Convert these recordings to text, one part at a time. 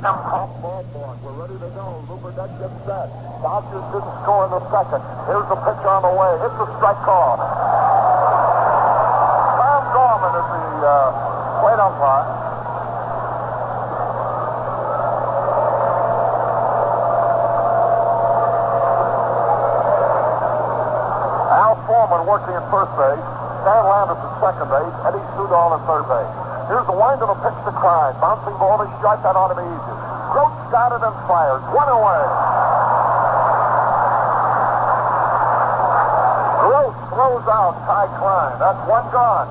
We're ready to go. Luberdeck gets set. Dodgers didn't score in the second. Here's the pitch on the way. It's a strike call. Gorman is the plate umpire. Forman working at first base. Stan Landis at second base. Eddie Sudol at third base. Here's the wind of the pitch to Caray. Bouncing ball to strike. That ought to be easy. Gross got it and fires. One away. Gross throws out Ty Klein. That's one gone.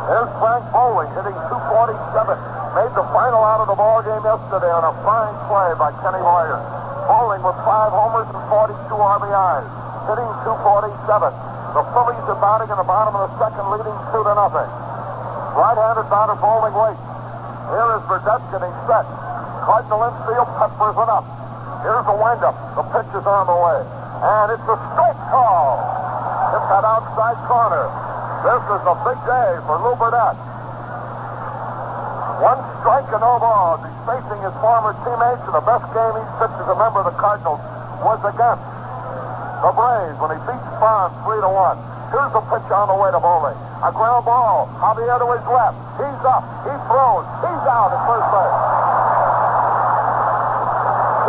Here's Frank Bowling hitting .247. Made the final out of the ball game yesterday on a fine play by Kenny Moyer. Bowling with 5 homers and 42 RBIs. Hitting .247. The Phillies are batting in the bottom of the second, leading 2-0. Right-handed batter Bowling waits. Here is Burdette getting set. Cardinal infield peppers it up. Here's the windup. The pitch is on the way. And it's a strike call. Hit that outside corner. This is a big day for Lou Burdette. 1 strike and no balls. He's facing his former teammates, and the best game he's pitched as a member of the Cardinals was against the Braves when he beat Bonds 3-1. Here's the pitch on the way to Bowling. A ground ball. Javier to his left. He's up. He throws. He's out at first base.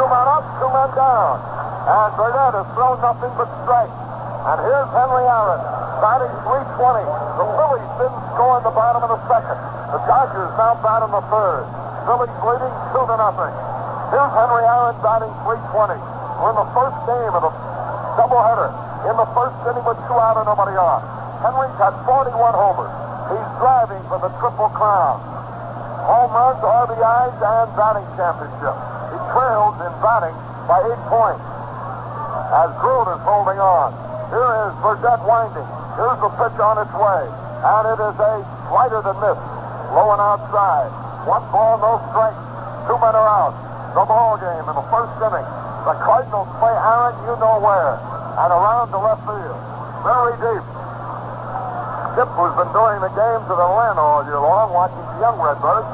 2 men up, 2 men down. And Burdette has thrown nothing but strikes. And here's Henry Aaron, batting .320. The Phillies didn't score in the bottom of the second. The Dodgers now bat in the third. Phillies leading 2-0. Here's Henry Aaron batting .320. We're in the first game of the doubleheader. In the first inning with 2 out and nobody on. Henry's had 41 homers. He's driving for the Triple Crown. Home runs, RBIs, and batting championship. He trails in batting by 8 points. As Groot is holding on. Here is Burdette winding. Here's the pitch on its way. And it is a slighter than this. Low and outside. 1 ball, no strikes. 2 men are out. The ball game in the first inning. The Cardinals play Aaron, you know where. And around to left field. Very deep. Skip, who's been doing the games at Atlanta all year long, watching the young Redbirds.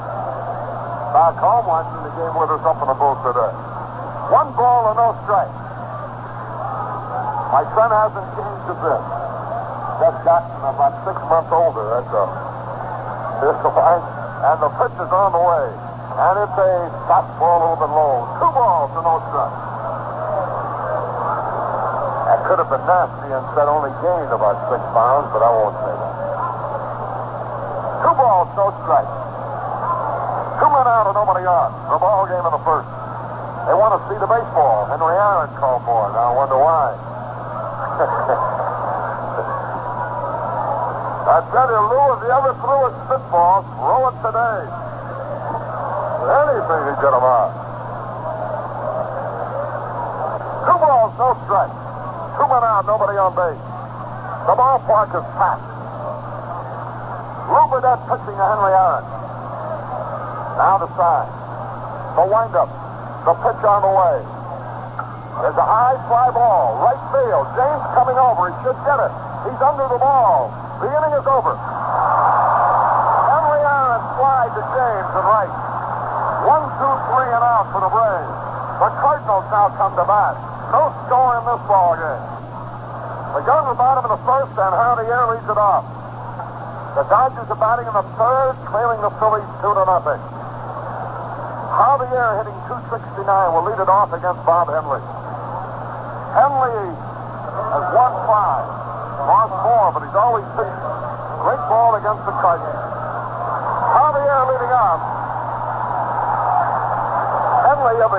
Back home watching the game with us up in the booth today. 1 ball and no strike. My son hasn't changed a bit. Just gotten about 6 months older, that's all. Here's the line, and the pitch is on the way. And it's a top ball a little bit low. 2 balls and no strike. That could have been nasty and said only gained about 6 pounds, but I won't say that. 2 balls, no strike. 2 men out and nobody on. The ball game in the first. They want to see the baseball. Henry Aaron called for it. Now I wonder why. I tell you, Lou, if he ever threw a spitball, throw it today. Anything to get him out. 2 balls, no strike. 2 men out, nobody on base. The ballpark is packed. Lou Burdette pitching to Henry Aaron. Now the side. The windup. The pitch on the way. There's a high fly ball, right field. James coming over. He should get it. He's under the ball. The inning is over. Henry Aaron flied to James and right. 1, 2, 3 and out for the Braves. The Cardinals now come to bat. No score in this ball game. They go to the bottom of the first, and Javier leads it off. The Dodgers are batting in the third, trailing the Phillies 2-0. Javier hitting .269 will lead it off against Bob Henley. Henley has won 5, lost 4, but he's always pitched great ball against the Cardinals. Javier leading off. Henley, of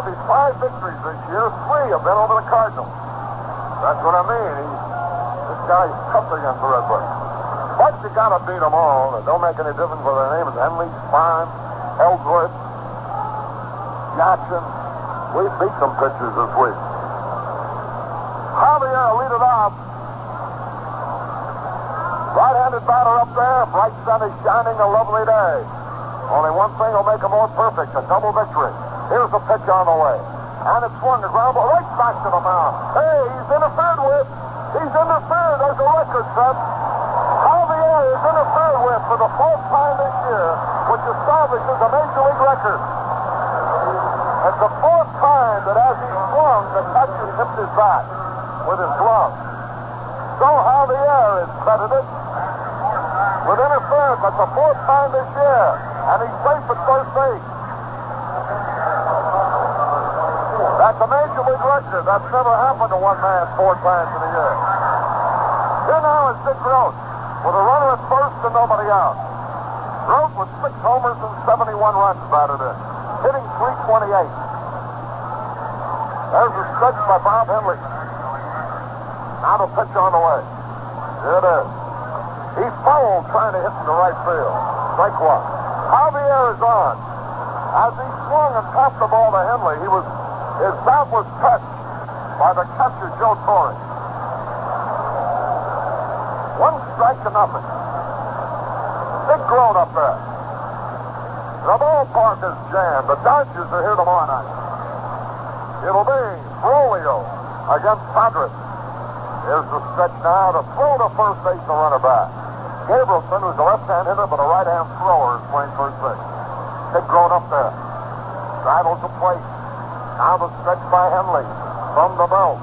his 5 victories this year, 3 have been over the Cardinals. That's what I mean. This guy's tough against the Redbirds. But you gotta beat them all. It don't make any difference whether their name is Henley, Farm, Ellsworth, Jackson. We beat some pitchers this week. Javier lead it off. Right-handed batter up there. Bright sun is shining, a lovely day. Only one thing will make it more perfect, a double victory. Here's the pitch on the way. And it's swung, the ground ball right back to the mound. Hey, he's interfered with. He's interfered. There's a record set. Javier is interfered with for the 4th time this year, which establishes a Major League record. the catcher tipped his bat with his glove. So Javier is credited with interference. That's the fourth time this year, and he's safe at first base. That's a major league record. That's never happened to one man 4 times in a year. Here now is Dick Gross with a runner at first and nobody out. Gross with 6 homers and 71 runs batted in, hitting .328. There's a stretch by Bob Henley. Now the pitch on the way. Here it is. He's fouled trying to hit in the right field. Strike one. Javier is on. As he swung and tossed the ball to Henley, his bat was touched by the catcher, Joe Torre. 1 strike to nothing. Big crowd up there. The ballpark is jammed. The Dodgers are here tomorrow night. It'll be Rolio against Padres. Here's the stretch now to throw to first base the runner back. Gabrielson, who's a left-hand hitter but a right-hand thrower, is playing first base. Big crowd up there. Straddles the plate. Now the stretch by Henley from the belt.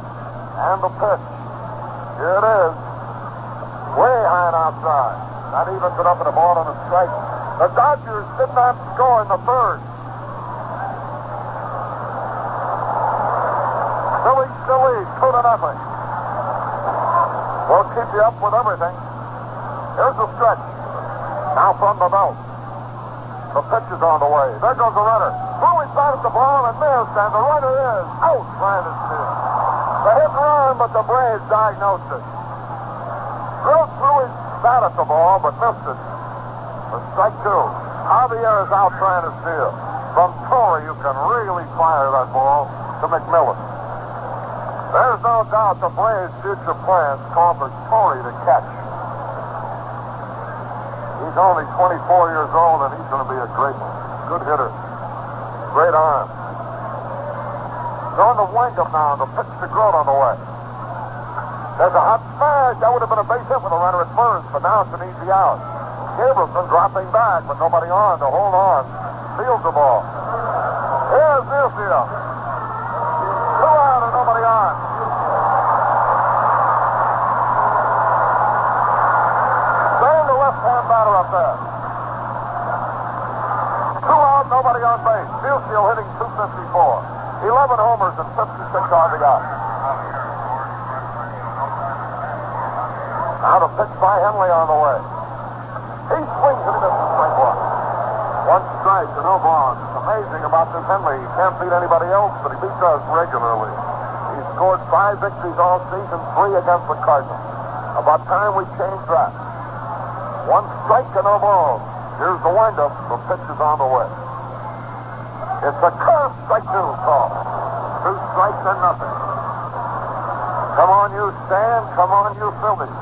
And the pitch. Here it is. Way high and outside. That evens it up at a ball and a strike. The Dodgers did not score in the third. Phillies still lead 2-0. We'll keep you up with everything. Here's the stretch. Now from the belt. The pitch is on the way. There goes the runner. Throwing back at the ball and missed, and the runner is out trying to steal. The hit and run, but the Braves diagnosed it. Gross threw his bat at the ball, but missed it. For strike 2. Javier is out trying to steal. From Torre, you can really fire that ball to McMillan. There's no doubt the Braves' future plans call for Torre to catch. He's only 24 years old, and he's going to be a good hitter. Great arm. Going to Wingham now. The pitch to Grote on the way. There's a hot smash. That would have been a base hit with a runner at first, but now it's an easy out. Gabrielson dropping back, but nobody on to hold on. Fields the ball. Here's Nealfield. 2 out and nobody on. There's the left-hand batter up there. 2 out, nobody on base. Nealfield hitting .254. 11 homers and 56 RBI. Now the pitch by Henley on the way. He swings and he misses strike 1. 1 strike and no balls. It's amazing about this Henley. He can't beat anybody else, but he beats us regularly. He's scored 5 victories all season, 3 against the Cardinals. About time we changed that. 1 strike and no balls. Here's the windup. The pitch is on the way. It's a curve, strike 2 call. 2 strikes and nothing. Come on, you Stan. Come on, you Phillies.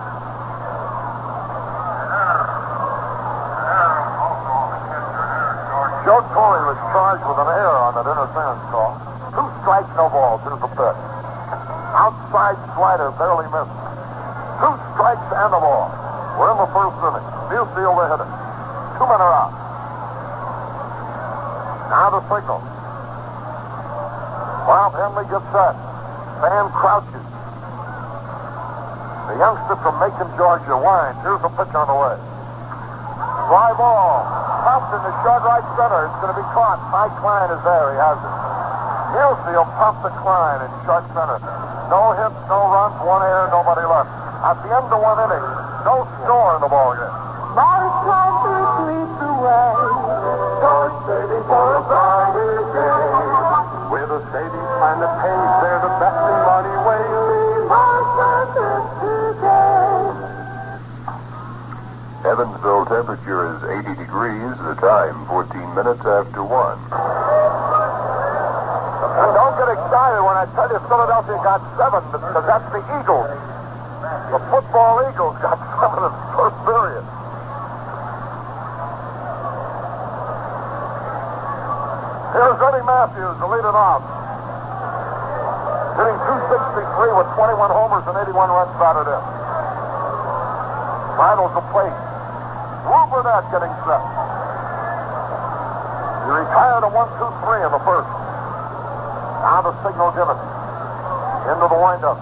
Joe Torre was charged with an error on that interference call. 2 strikes, no balls. Here's the pitch. Outside slider, barely missed. 2 strikes and a ball. We're in the first inning. Nealfield the hitter. 2 men are out. Now the signal. Bob Henley gets set. Fan crouches. The youngster from Macon, Georgia, winds. Here's the pitch on the way. Fly ball. Popped in the short right center. It's going to be caught. Mike Klein is there. He has it. Nealfield popped the Klein in short center. No hits, no runs, 1 error, nobody left. At the end of 1 inning, no score in the ball game. Life's like a sleep away. Start saving for a brighter day. With a savings plan that pays, they're the best in money ways. Life's like this today. Evansville temperature is 80 degrees, the time 14 minutes after 1. And don't get excited when I tell you Philadelphia got 7, because that's the Eagles. The football Eagles got 7 in the first period. Here's Eddie Matthews, the leading off. Hitting .263 with 21 homers and 81 runs batted in. Finals the plate. Lou Burnett getting set. He retired a 1-2-3 in the first. Now the signal given. Into the windup.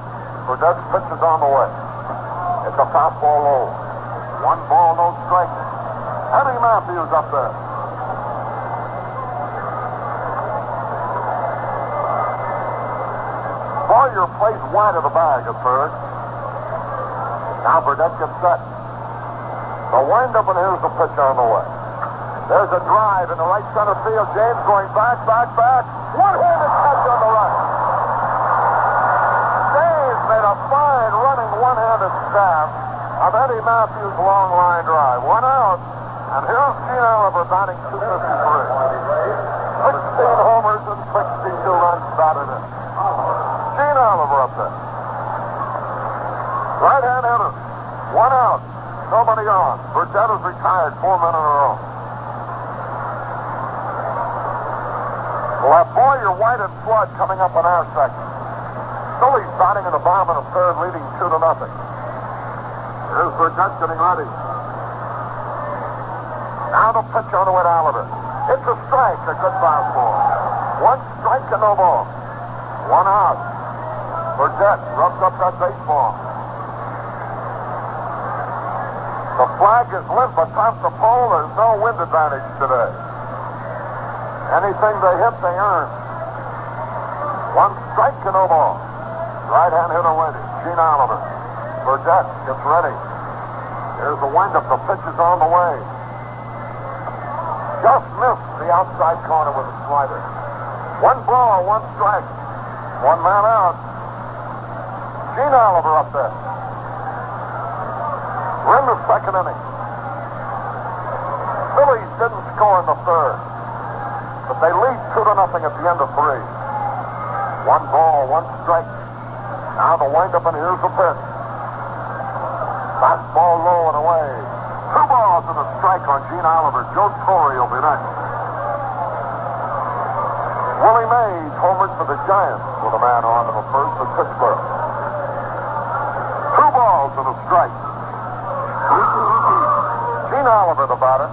Burdett's pitch is on the way. It's a fastball low. 1 ball, no strike. Eddie Matthews up there. Boyer plays wide of the bag at third. Now Burdett gets set. The windup, and here's the pitch on the way. There's a drive in the right center field. James going back. One-handed catch on the right. James made a fine running one-handed stab of Eddie Matthews' long line drive. 1 out, and here's Gene Oliver batting .253. 16 homers and 62 runs batted in. Gene Oliver up there. Right-hand hitter. 1 out. Nobody on. Burdett is retired 4 men in a row. We'll have Boyer, White, and Flood coming up in our section. Phillies batting in the bottom of the third, leading 2-0. Here's Burdett getting ready. Now the pitch on the way to Oliver. It's a strike, a good fastball. 1 strike and no ball. 1 out. Burdett rubs up that baseball. The flag is limp atop the pole. There's no wind advantage today. Anything they hit, they earn. 1 strike and no ball. Right-hand hitter waiting. Gene Oliver. Burdett gets ready. Here's the windup. The pitch is on the way. Just missed the outside corner with a slider. 1 ball, 1 strike. 1 man out. Gene Oliver up there. We're in the second inning. Phillies didn't score in the third, but they lead 2-0 at the end of 3. 1 ball, 1 strike. Now the windup, and here's the pitch. Fastball low and away. 2 balls and a strike on Gene Oliver. Joe Torre will be next. Willie Mays homered for the Giants with a man on in the first at Pittsburgh. 2 balls and a strike. Gene Oliver, the batter.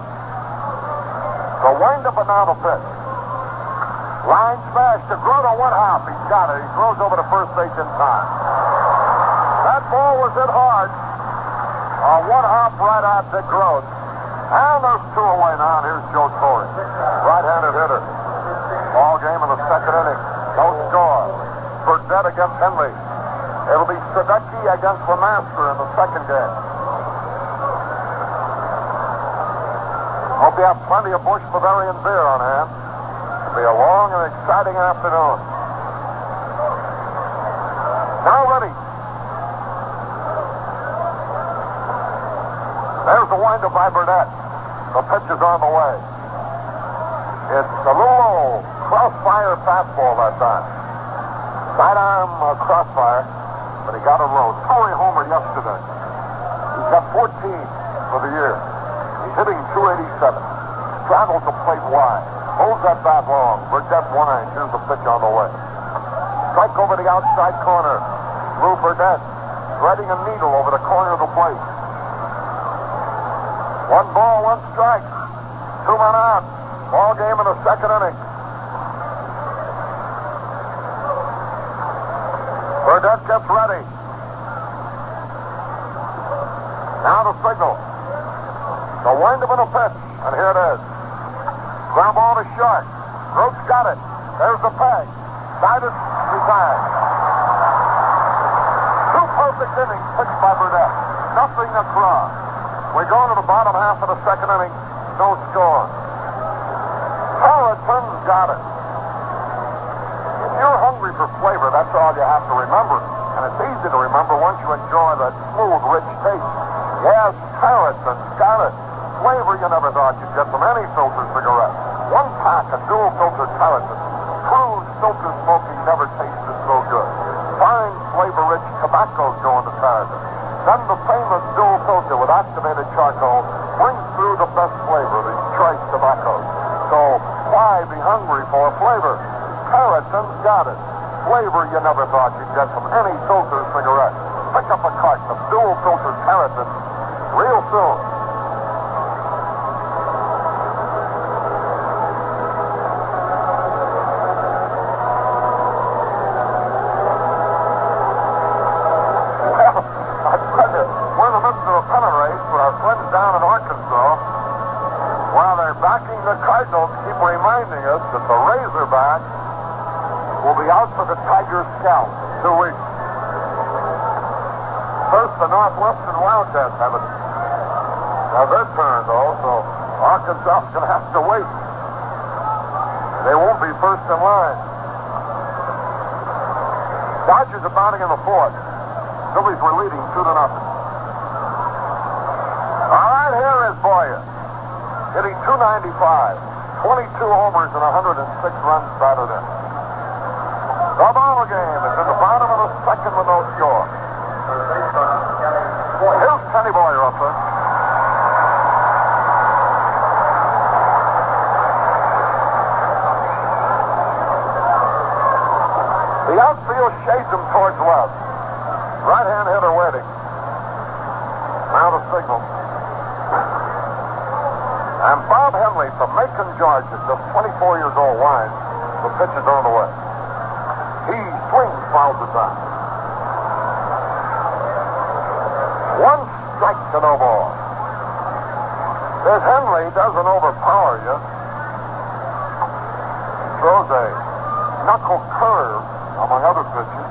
The windup, and now the pitch. Line smash to Grote, 1 hop. He's got it. He throws over to first base in time. That ball was hit hard. A 1 hop right out to Grote. And there's 2 away now. And here's Joe Torre. Right-handed hitter. Ball game in the second inning. No score. Burdett against Henley. It'll be Sadecki against Lemaster in the second game. Hope you have plenty of Busch Bavarian beer on hand. It'll be a long and exciting afternoon. Now ready. There's the windup by Burdett. The pitch is on the way. It's a little low. Crossfire fastball that time. Sidearm crossfire, but he got it low. Torre homered yesterday. He's got 14 for the year. He's hitting .287. Straddles the plate wide. Holds that bat long. Burdett 1-inch. Here's the pitch on the way. Strike over the outside corner. Lou Burdett threading a needle over the corner of the plate. 1 ball, 1 strike. 2 men out. Ball game in the second inning. Burdett gets ready. Now the signal. The windup and a pitch, and here it is. Ground ball to short. Grote's got it. There's the peg. Sided, retired. 2 perfect innings pitched by Burdett. Nothing across. We go to the bottom half of the second inning. No score. Tarleton's got it. If you're hungry for flavor, that's all you have to remember. And it's easy to remember once you enjoy that smooth, rich taste. Yes, Tarleton's got it. Flavor you never thought you'd get from any filter cigarette. 1 pack of dual filter Tarleton. Crude filter smoking never tasted so good. Fine flavor-rich tobaccos go into Tarleton. Then the famous dual filter with activated charcoal brings through the best flavor, these choice tobaccos. So why be hungry for flavor? Tarleton's got it. Flavor you never thought you'd get from any filter cigarette. Pick up a carton of dual filter Tarleton real soon. Twins down in Arkansas, while they're backing the Cardinals, keep reminding us that the Razorbacks will be out for the Tiger scalp in 2 weeks. First, the Northwestern Wildcats haven't their turn, though, so Arkansas is going to have to wait. They won't be first in line. Dodgers are batting in the fourth. Phillies were leading 2-0. All right, here is Boyer, hitting .295, 22 homers and 106 runs batted in. The ball game is in the bottom of the second with no score. Here's Kenny Boyer up there. The outfield shades him towards left. Right-hand hitter waiting. Now the signal. And Bob Henley from Macon, Georgia, just 24 years old, winds. The pitch is on the way. He swings, fouls it down. 1 strike to no ball. This Henley doesn't overpower you. Throws a knuckle curve, among other pitches.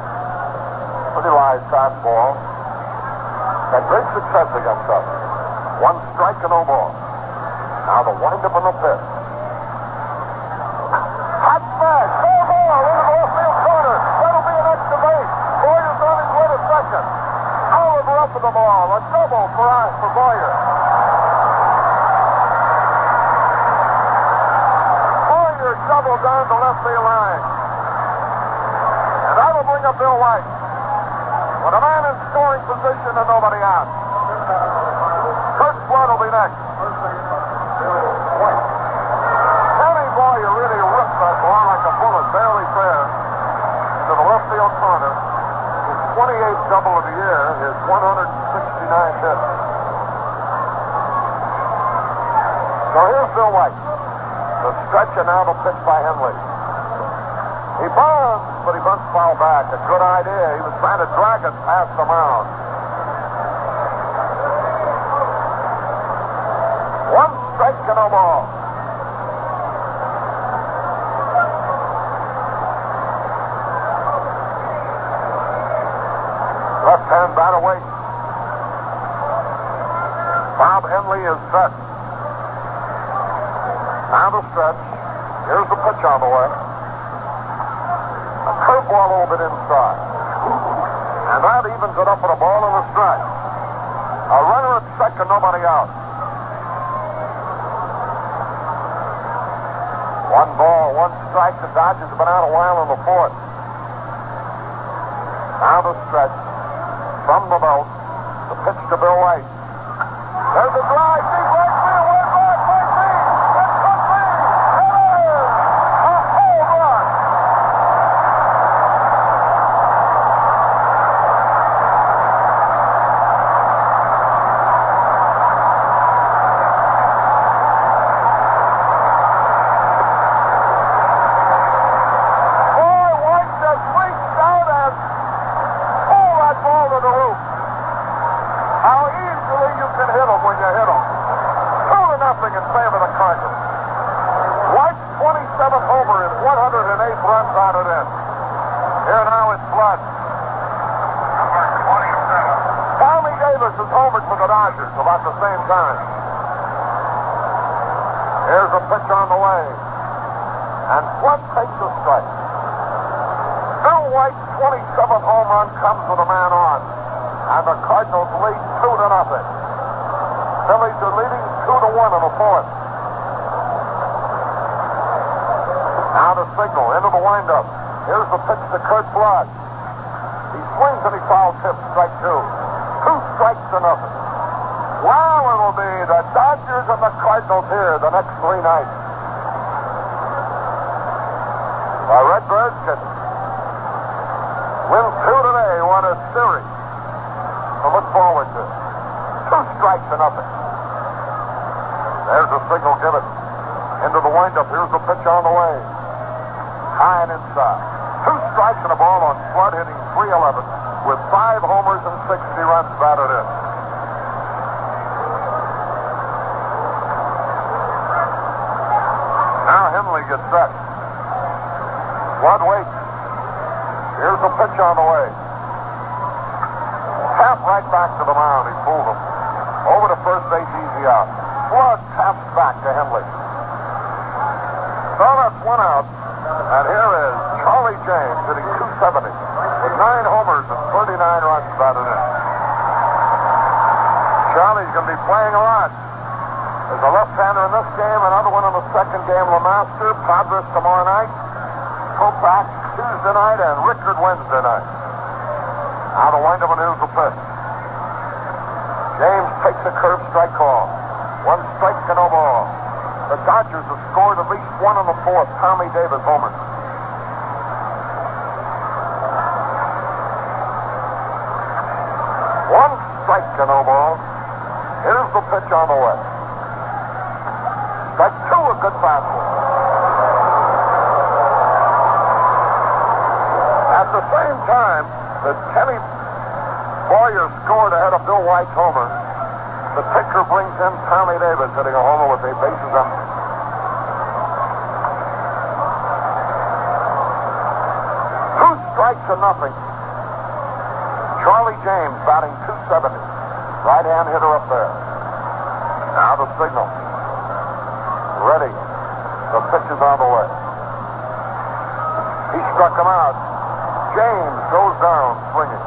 Pretty live fastball. Had great success against us. 1 strike and no ball. Now the windup on the pitch. Hot smash. Fair ball into the left field corner. That'll be an extra base. Boyer's on his way to second. Oliver up with the ball. A double for Boyer. Boyer doubled down the left field line. And that'll bring up Bill White. With a man in scoring position and nobody out. Kurt Flood will be next. Kenny Boyer really ripped that ball like a bullet, barely fair, to the left field corner. His 28th double of the year, his 169th hit. So here's Bill White. The stretch and now the pitch by Henley. He bunts, but he bunts foul back. A good idea. He was trying to drag it past the mound. 1 strike and no ball. Left-hand batter waits. Bob Henley is set. Now the stretch. Here's the pitch on the way. A curveball a little bit inside. And that evens it up with a ball and a strike. A runner at second, nobody out. 1 ball, 1 strike. The Dodgers have been out a while in the fourth. Now the stretch. From the belt. The pitch to Bill White. There's a drive. Deep right field. Way back. Might be. It could be. It is. A home run. Boy, White just reached out and pulled that ball to the roof. How easily you can hit them when you hit them. 2-0 in favor of the Cardinals. White's 27th homer is 108 runs batted in. Here now is Flood. Number 27. Tommy Davis is homered for the Dodgers about the same time. Here's a pitch on the way. And Flood takes a strike. Bill White's 27th home run comes with a man on. And the Cardinals lead 2-0. Phillies are leading 2-1 in the fourth. Now the signal into the windup. Here's the pitch to Kurt Flood. He swings and he fouls tip, strike 2. 2 strikes to nothing. Wow, it'll be the Dodgers and the Cardinals here the next 3 nights. The Redbirds can win 2 today. What a series to look forward to. 2 strikes to nothing. There's a signal given. Into the windup. Here's the pitch on the way. High and inside. 2 strikes and a ball on Flood, hitting .311 with 5 homers and 60 runs batted in. get set. Flood waits. Here's the pitch on the way. Tap right back to the mound. He fooled him. Over to first base, easy out. Flood taps back to Henley. So that's one out. And here is Charlie James hitting .270 with 9 homers and 39 runs batted in. Charlie's going to be playing a lot. There's a left-hander in this game, another one in the second game. LeMaster, Padres tomorrow night, Kopach Tuesday night, and Rickard Wednesday night. Now the windup, and here's the pitch. James takes a curve strike call. 1 strike and no ball. The Dodgers have scored at least 1 in the 4th. Tommy Davis homer. One strike and no ball. Here's the pitch on the way. Strike 2, a good fastball. At the same time that Kenny Boyer scored ahead of Bill White's homer, the pitcher brings in Tommy Davis hitting a homer with the bases empty. Two strikes to nothing. Charlie James batting .270. Right-hand hitter up there. Now the signal. Ready. The pitch is on the way. He struck him out. James goes down swinging.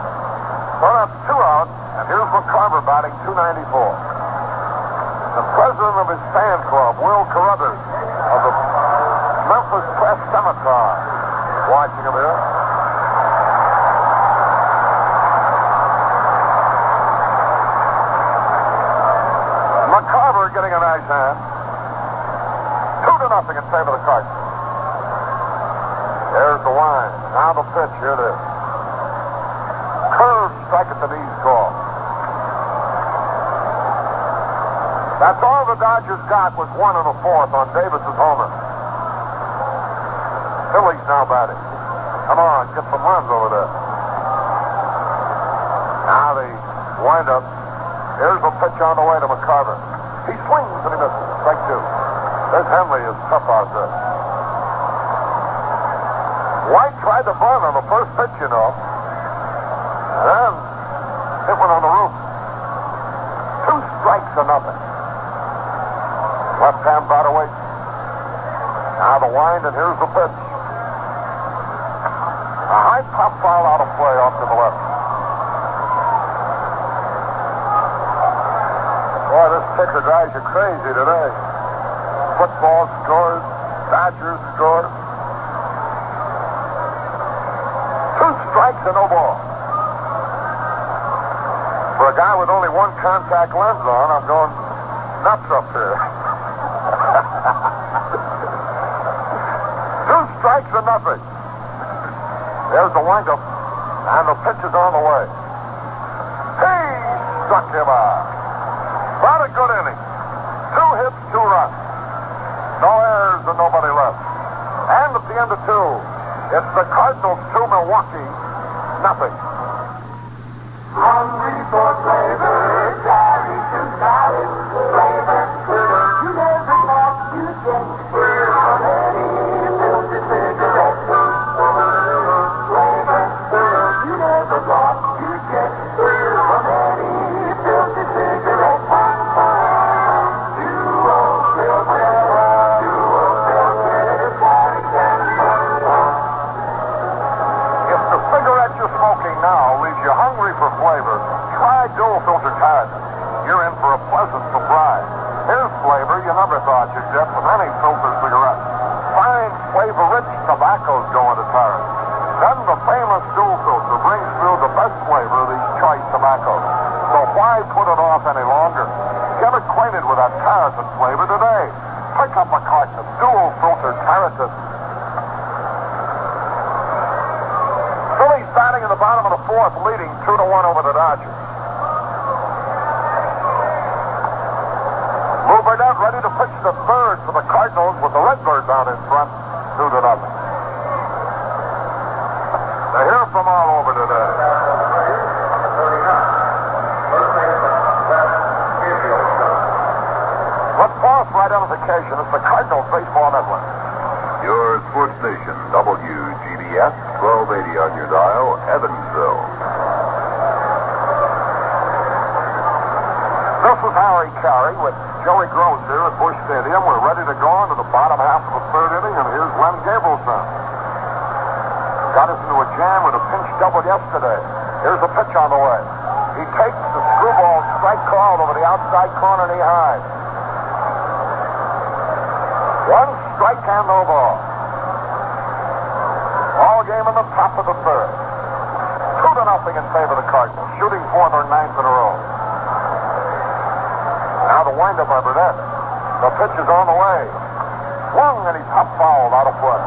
So that's 2 out, and here's McCarver batting .294. The president of his fan club, Will Carruthers, of the Memphis Press Scimitar, watching him here. McCarver getting a nice hand. 2-0 in favor of the Cardinals. There's the line. Now the pitch. Here it is. Curve strike at the knees call. That's all the Dodgers got was 1 in the 4th on Davis's homer. Phillies now batting. Come on, get some runs over there. Now the windup. Here's the pitch on the way to McCarver. He swings and he misses. Strike 2. This Henley is tough out there. White tried to bunt on the first pitch, you know. And then hit one on the roof. 2 strikes to nothing. Left-hand batter waits. Now the wind, and here's the pitch. A high pop foul out of play off to the left. Boy, this pitcher drives you crazy today. Football scores. Dodgers score. 2 strikes and no ball. For a guy with only 1 contact lens on, I'm going nuts up here. 2 strikes and nothing. There's the windup, and the pitch is on the way. He struck him out. Not a good inning. 2 hits, 2 runs. No errors and nobody left. And at the end of 2, it's the Cardinals 2, Milwaukee nothing. Hungry for flavor, carry to salad, flavor, you never thought you'd get from any filtered cigarette. Flavor, you never thought you'd get from any filtered cigarette. Duo filter, carry If the cigarette you're smoking now leaves you hungry for flavor, try dual filter carrot. You're in for a pleasant surprise. Here's flavor you never thought you'd get from any filtered cigarette. Fine, flavor-rich tobaccos go into carrot. Then the famous dual filter brings through the best flavor of these choice tobaccos. So why put it off any longer? Get acquainted with that carrotin flavor today. Pick up a carton of dual filter carrotin. Phillies batting in the bottom of the 4th, leading 2-1 over the Dodgers. Lou Burnett ready to pitch the 3rd for the Cardinals with the Redbirds out in front, 2-0. They hear from all over today. Let's pause for identification. It's the Cardinals Baseball Network. Your sports station, WGBS, 1280 on your dial, Evansville. This is Harry Caray with Joey Gross here at Busch Stadium. We're ready to go into the bottom half of the third inning, and here's Len Gabrielson. Got us into a jam with a pinch double yesterday. Here's a pitch on the way. He takes the screwball strike call over the outside corner knee high. One strike and no ball. All game in the top of the third. 2-0 in favor of the Cardinals, shooting for their ninth in a row. Now the windup by Burnett. The pitch is on the way. Swung and he top fouled out of play.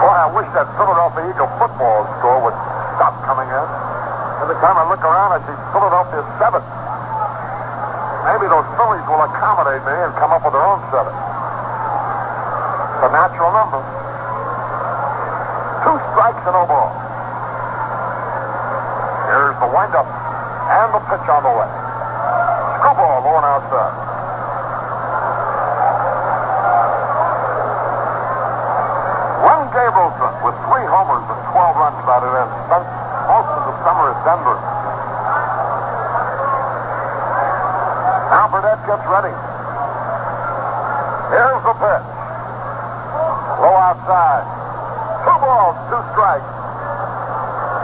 Boy, I wish that Philadelphia Eagle football score would stop coming in. Every time I look around, I see Philadelphia 7. Maybe those Phillies will accommodate me and come up with their own 7. It's a natural number. 2 strikes and no ball. Here's the windup and the pitch on the way. Screwball low and outside. Len Gabrielson with 3 homers and 12 runs batted in. Spent most of the summer at Denver. Now Burnett gets ready. Here's the pitch. Low outside. 2 balls, 2 strikes.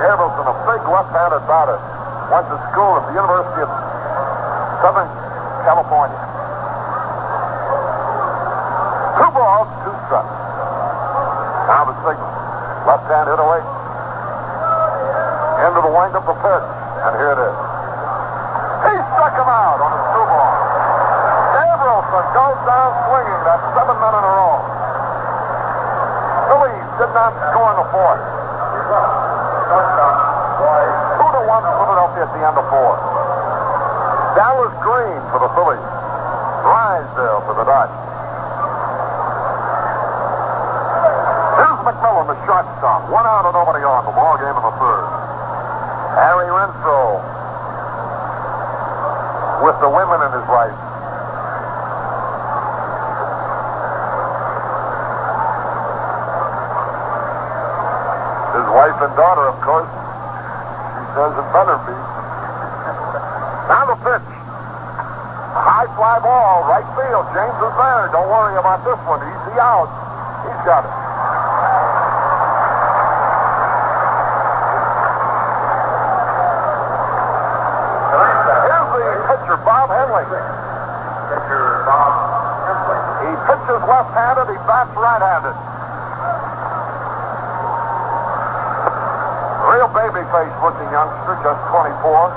Gabrielson, a big left-handed batter, went to school at the University of Southern California. 2 balls, 2 strikes. Now the signal. Left hand hit away. Into the windup the pitch. And here it is. He struck him out on the screwball. Gabrielson goes down swinging. That's 7 men in a row. Phillies did not score in the fourth. 2-1 Philadelphia at the end of 4. Dallas Green for the Phillies. Drysdale for the Dodgers. Here's McMillan, the shortstop. 1 out and nobody on. The ball game in the third. Harry Renfroe with the women in his life. His wife and daughter, of course. She says it better be. Now the pitch. A high fly ball, right field. James is there. Don't worry about this one. Easy out. He's got it. Here's the pitcher, Bob Henley. He pitches left-handed. He bats right-handed. Real baby-faced looking youngster, just 24.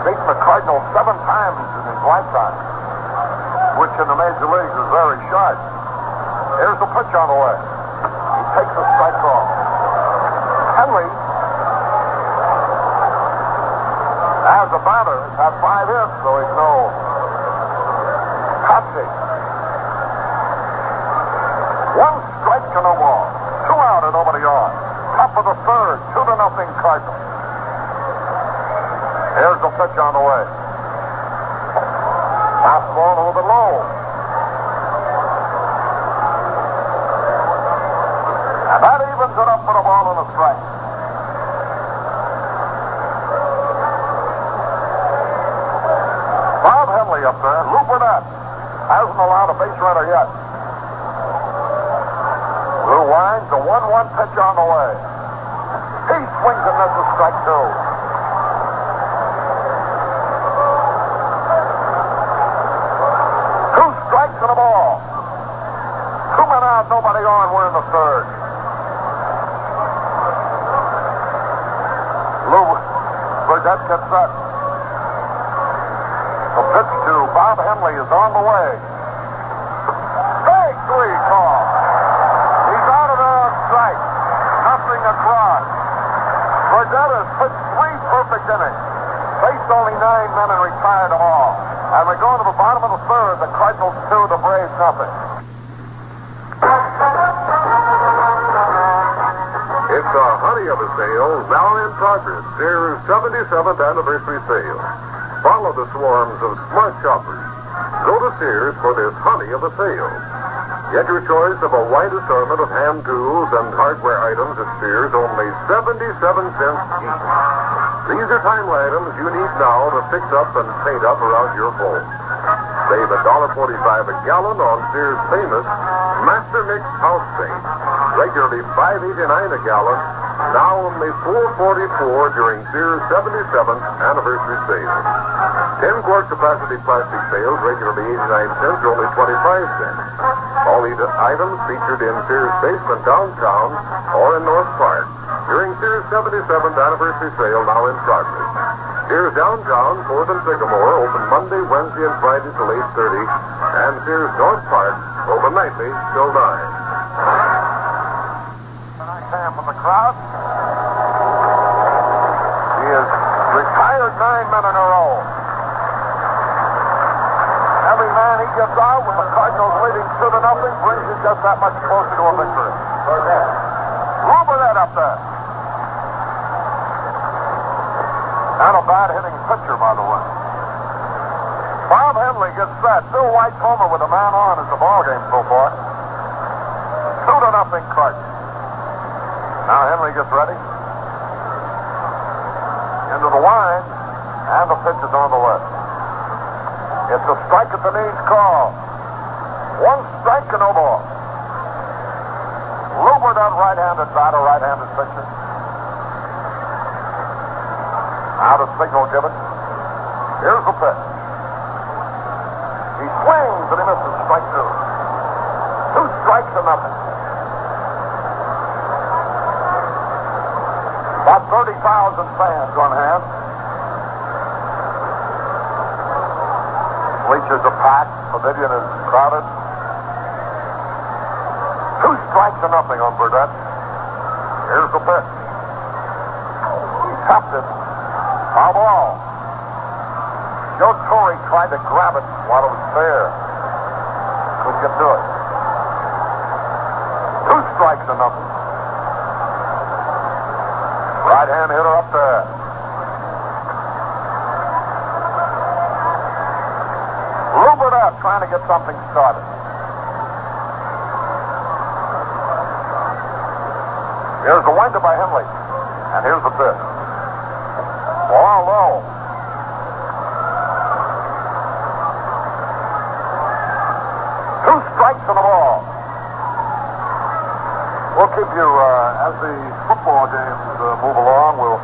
Beaten the Cardinals 7 times in his lifetime, which in the major leagues is very short. Here's the pitch on the way. He takes a strike call. Henley, as a batter, has had 5 hits, so he's no Patsy. 1 strike to no ball. 2 out and nobody on. Top of the third, 2-0 Cardinals. Here's the pitch on the way. Fastball a little bit low. And that evens it up for the ball and a strike. Bob Henley up there. Lou Burnett hasn't allowed a base runner yet. Lou winds, a 1-1 pitch on the way. He swings and misses strike 2. And a ball. 2 men out, nobody on. We're in the third. Lou Burnett gets set. The pitch to Bob Henley is on the way. Big 3 call. He's out of there on strike. Nothing across. Burnett has pitched 3 perfect innings. Faced only 9 men and retired them all. And we go to the bottom of the third. The Cardinals 2, the Braves nothing. It's the honey of a sale now in progress. Sears' 77th anniversary sale. Follow the swarms of smart shoppers. Go to Sears for this honey of a sale. Get your choice of a wide assortment of hand tools and hardware items at Sears, only 77 cents each. These are timely items you need now to fix up and paint up around your home. Save $1.45 a gallon on Sears' famous Master Mix House Paint. Regularly $5.89 a gallon, now only $4.44 during Sears' 77th anniversary sale. 10 quart capacity plastic pails, regularly 89 cents, or only 25 cents. All these items featured in Sears' basement downtown or in North Park during Sears' 77th anniversary sale now in progress. Sears downtown, 4th and Sycamore, open Monday, Wednesday, and Friday till 8:30, and Sears North Park, open nightly till 9. From the crowd. He has retired 9 men in a row. Every man he gets out with the Cardinals leading 2-0 brings you just that much closer to a victory. Burnett up there. Not a bad hitting pitcher, by the way. Bob Henley gets set. Bill White's homer with a man on as the ball game so far. 2-0 Cardinals. Now Henley gets ready. Into the line, and the pitch is on the left. It's a strike at the knees call. 1 strike and no ball. Luber, that right-handed batter, right-handed pitcher. Now the signal given. Here's the pitch. He swings and he misses strike 2. 2 strikes and nothing. About 30,000 fans on hand. Bleachers are packed. Pavilion is crowded. 2 strikes and nothing on Burnett. Here's the pitch. He tapped it. Foul ball. Joe Torrey tried to grab it while it was fair. Couldn't get to it. 2 strikes and nothing. Right-hand hitter up there. Burnett trying to get something started. Here's the winder by Henley. And here's the pitch. Ball low. Two strikes and a ball. We'll keep you, as the football games move along, we'll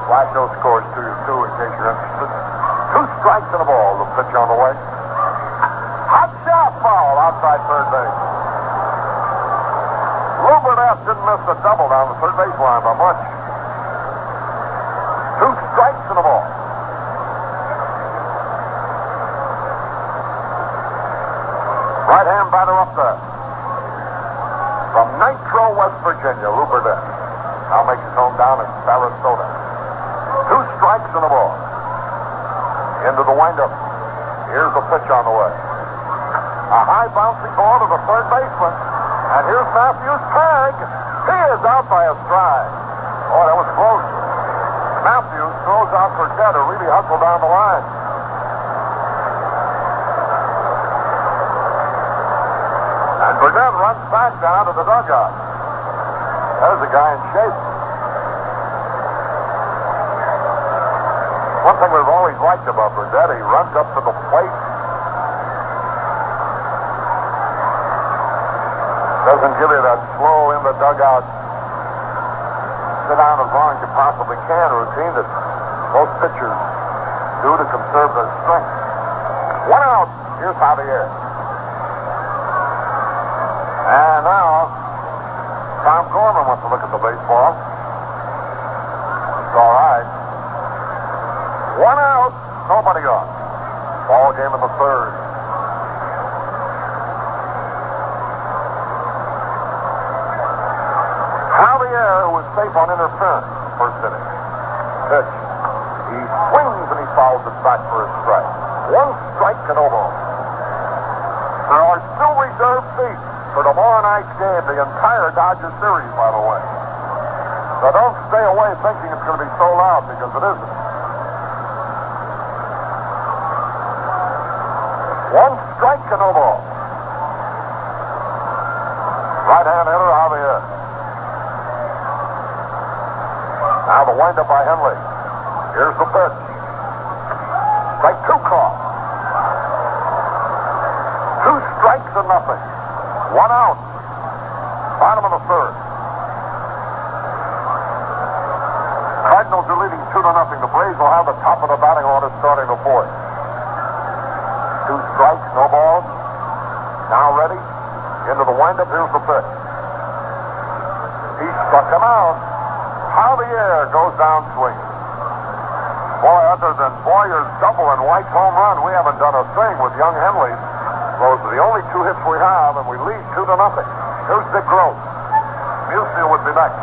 flash those scores to you, too, in case you're interested. 2 strikes and a ball. The pitch on the way. Hot shot foul outside third base. Burnett didn't miss the double down the third base line by much. 2 strikes and a ball. Right-hand batter up there. From Nitro, West Virginia, Burnett. Now makes his home down in Sarasota. 2 strikes and a ball. Into the windup. Here's the pitch on the way. A high bouncing ball to the third baseman. And here's Matthews' tag. He is out by a stride. Oh, that was close. Matthews throws out for Dead, who really hustled down the line. And Burnett runs back down to the dugout. There's a guy in shape. One thing we've always liked about Burnett, he runs up to the plate. Doesn't give you that slow in the dugout, sit down as long as you possibly can routine that most pitchers do to conserve their strength. 1 out. Here's Javier. And now, Tom Gorman wants to look at the baseball. It's all right. 1 out. Nobody on. Ball game in the third. Javier, who was safe on interference, first inning. Pitch. He swings and he fouls it back for a strike. 1 strike and no ball. There are still reserved seats for tomorrow night's game, the entire Dodger series, by the way. So don't stay away thinking it's going to be so loud, because it isn't. One strike and no ball. Right-hand hitter, Javier. Now the windup by Henley. Here's the pitch. Strike two call. 2 strikes and nothing. 1 out. Bottom of the third. Cardinals are leading 2-0. The Braves will have the top of the batting order starting the fourth. 2 strikes, no balls. Now ready. Into the windup. Here's the pitch. He struck him out. Javier goes down swinging. Boy, other than Boyer's double and White's home run, we haven't done a thing with young Henley. Those are the only 2 hits we have, and we lead 2-0. Here's Dick Gross. Musial would be next.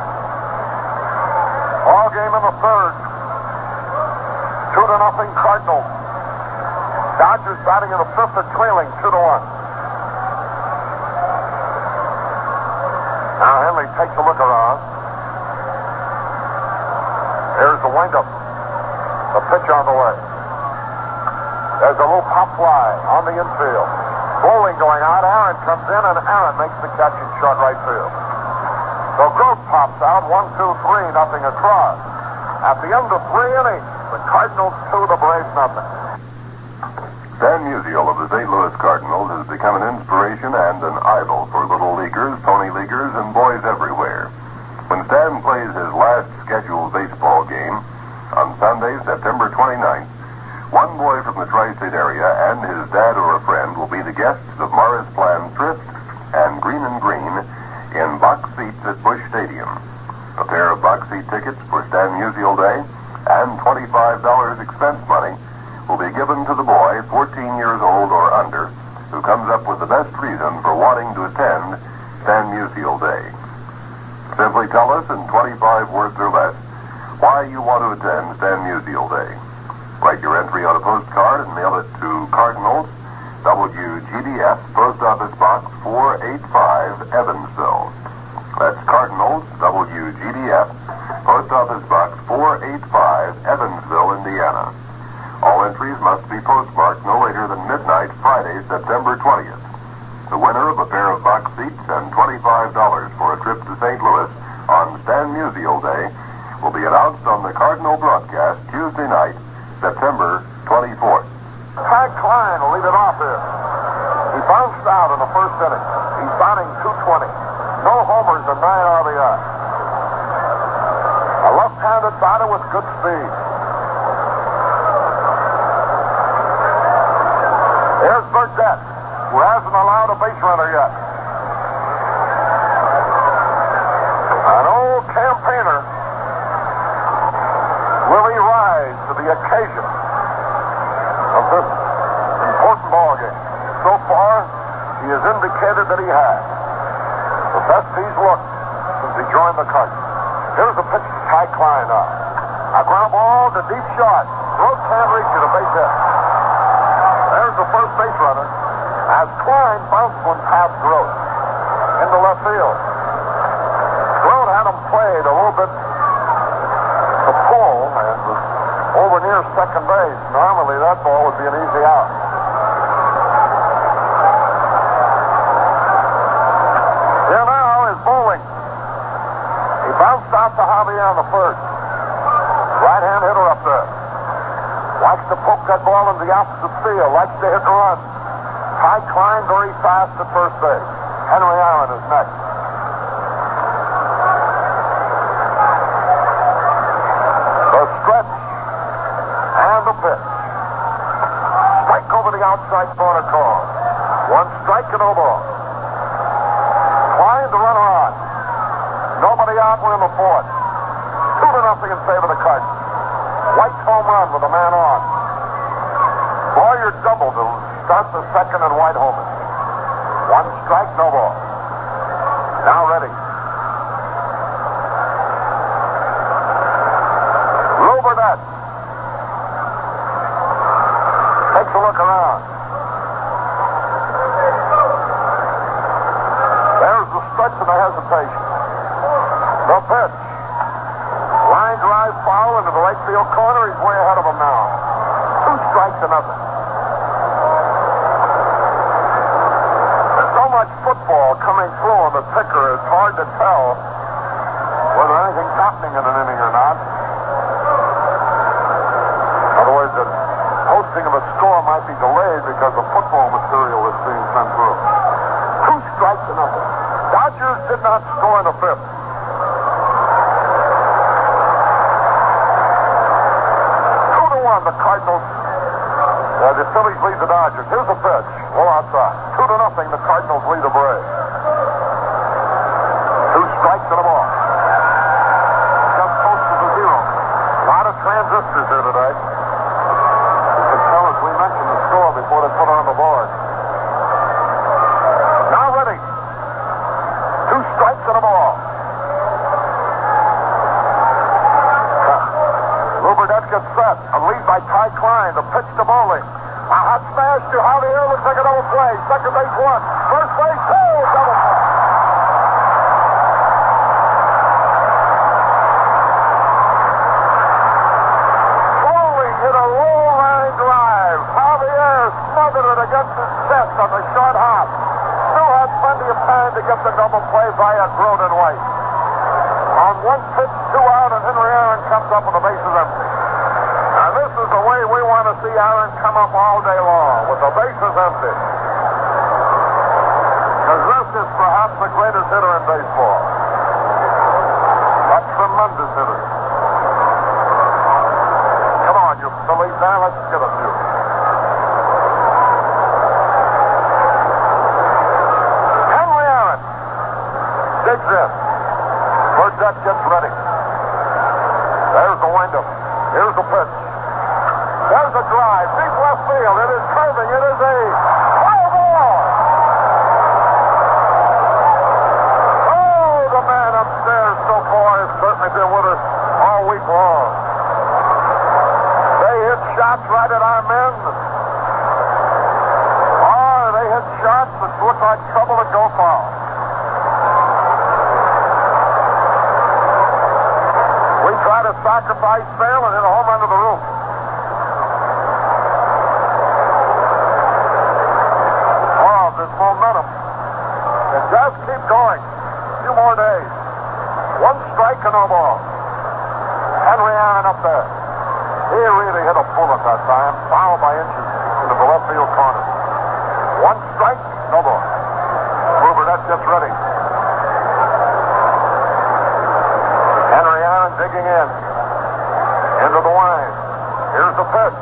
All game in the third. 2-0 Cardinals. Dodgers batting in the fifth are trailing 2-1. Now Henley takes a look around. Here's the windup. The pitch on the way. There's a little pop fly on the infield. Bowling going out. Aaron comes in, and Aaron makes the catch in short right field. So Gross pops out. 1-2-3, nothing across. At the end of 3 innings, the Cardinals 2, the Braves nothing. Stan Musial of the St. Louis Cardinals has become an inspiration and an idol for little leaguers, pony leaguers, and boys everywhere. When Stan plays his last scheduled baseball game on Sunday, September 29th, one boy from the tri-state area and his dad or a friend will be the guests of Morris Plan Thrift and Green and Green in box seats at Busch Stadium. A pair of box seat tickets for Stan Musial Day and $25 expense money will be given to the boy 14 years old or under who comes up with the best reason for wanting to attend Stan Musial Day. Simply tell us in 25 words or less why you want to attend Stan Musial Day. Write your entry on a postcard and mail it to Cardinals, WGDF, Post Office Box 485, Evansville. That's Cardinals, WGDF, Post Office Box 485, Evansville, Indiana. All entries must be postmarked no later than midnight, Friday, September 20th. The winner of a pair of box seats and $25 for a trip to St. Louis on Stan Musial Day will be announced on the Cardinal broadcast Tuesday night, September 24th. Ty Klein will lead it off here. He bounced out in the first inning. He's batting .220. No homers and 9 RBI. A left-handed batter with good speed. Here's Burdette, who hasn't allowed a base runner yet. An old campaigner. Will he rise to the occasion of this important ball game? So far, he has indicated that he has. The best he's looked since he joined the Cardinals. Here's a pitch to Ty Klein now. A ground ball to deep shot. Gross can't reach it, a base hit. There's the first base runner as Klein bounced one past Gross into left field. Gross had him played a little bit to pull and was over near second base. Normally that ball would be an easy out. Here now is Bowling. He bounced out to Javier on the first. Right-hand hitter up there. Likes to poke that ball in the opposite field. Likes to hit and run. Ty Klein very fast at first base. Henry Aaron is next. The stretch and the pitch. Strike over the outside corner call. 1 strike and no ball. Klein the runner on. Nobody out. We're in the fourth. 2-0 in favor of the Cardinals. White's home run with a man on. Boyer doubled to start the second and White homer. 1 strike, no ball. Now ready. Lou Burdette takes a look around. There's the stretch and the hesitation. The pitch. Line drive foul into the right field corner. He's way ahead of him now. 2 strikes to nothing. There's so much football coming through on the ticker, it's hard to tell whether anything's happening in an inning or not. In other words, the posting of a score might be delayed because the football material is being sent through. 2 strikes to nothing. Dodgers did not score in the 5th. 2-1, the Cardinals. The Phillies lead the Dodgers. Here's a pitch. Well outside. 2-0, the Cardinals lead the Braves. 2 strikes and a ball. Just close to the 0. A lot of transistors here today. You can tell as we mentioned the score before they put it on the board. Now ready. 2 strikes and a ball. Burnett gets set. A lead by Ty Klein. The pitch to Bowling. A hot smash to Javier. Looks like a double play. Second base 1. First base 2. Double play. Bowling hit a low line drive. Javier smothered it against his chest on the short hop. Still had plenty of time to get the double play via Groden White. On 1 pitch, 2 out, and Henry Aaron comes up with the bases empty. And this is the way we want to see Aaron come up all day long, with the bases empty. Because this is perhaps the greatest hitter in baseball. A tremendous hitter. Come on, you Phillies, now let's get a few. Henry Aaron digs in. Burnett gets ready. There's the windup. Here's the pitch. There's a drive. Deep left field. It is curving. It is a foul ball. Oh, the man upstairs so far has certainly been with us all week long. They hit shots right at our men. Or they hit shots that look like trouble and go foul. Try to sacrifice Sale and hit a home run to the roof. Oh, this momentum. It does keep going. A few more days. 1 strike and no ball. Henry Aaron up there. He really hit a bullet that time. Foul by inches into the left field corner. 1 strike, no ball. Burnett gets ready. Henry Aaron digging in. Into the line. Here's the pitch.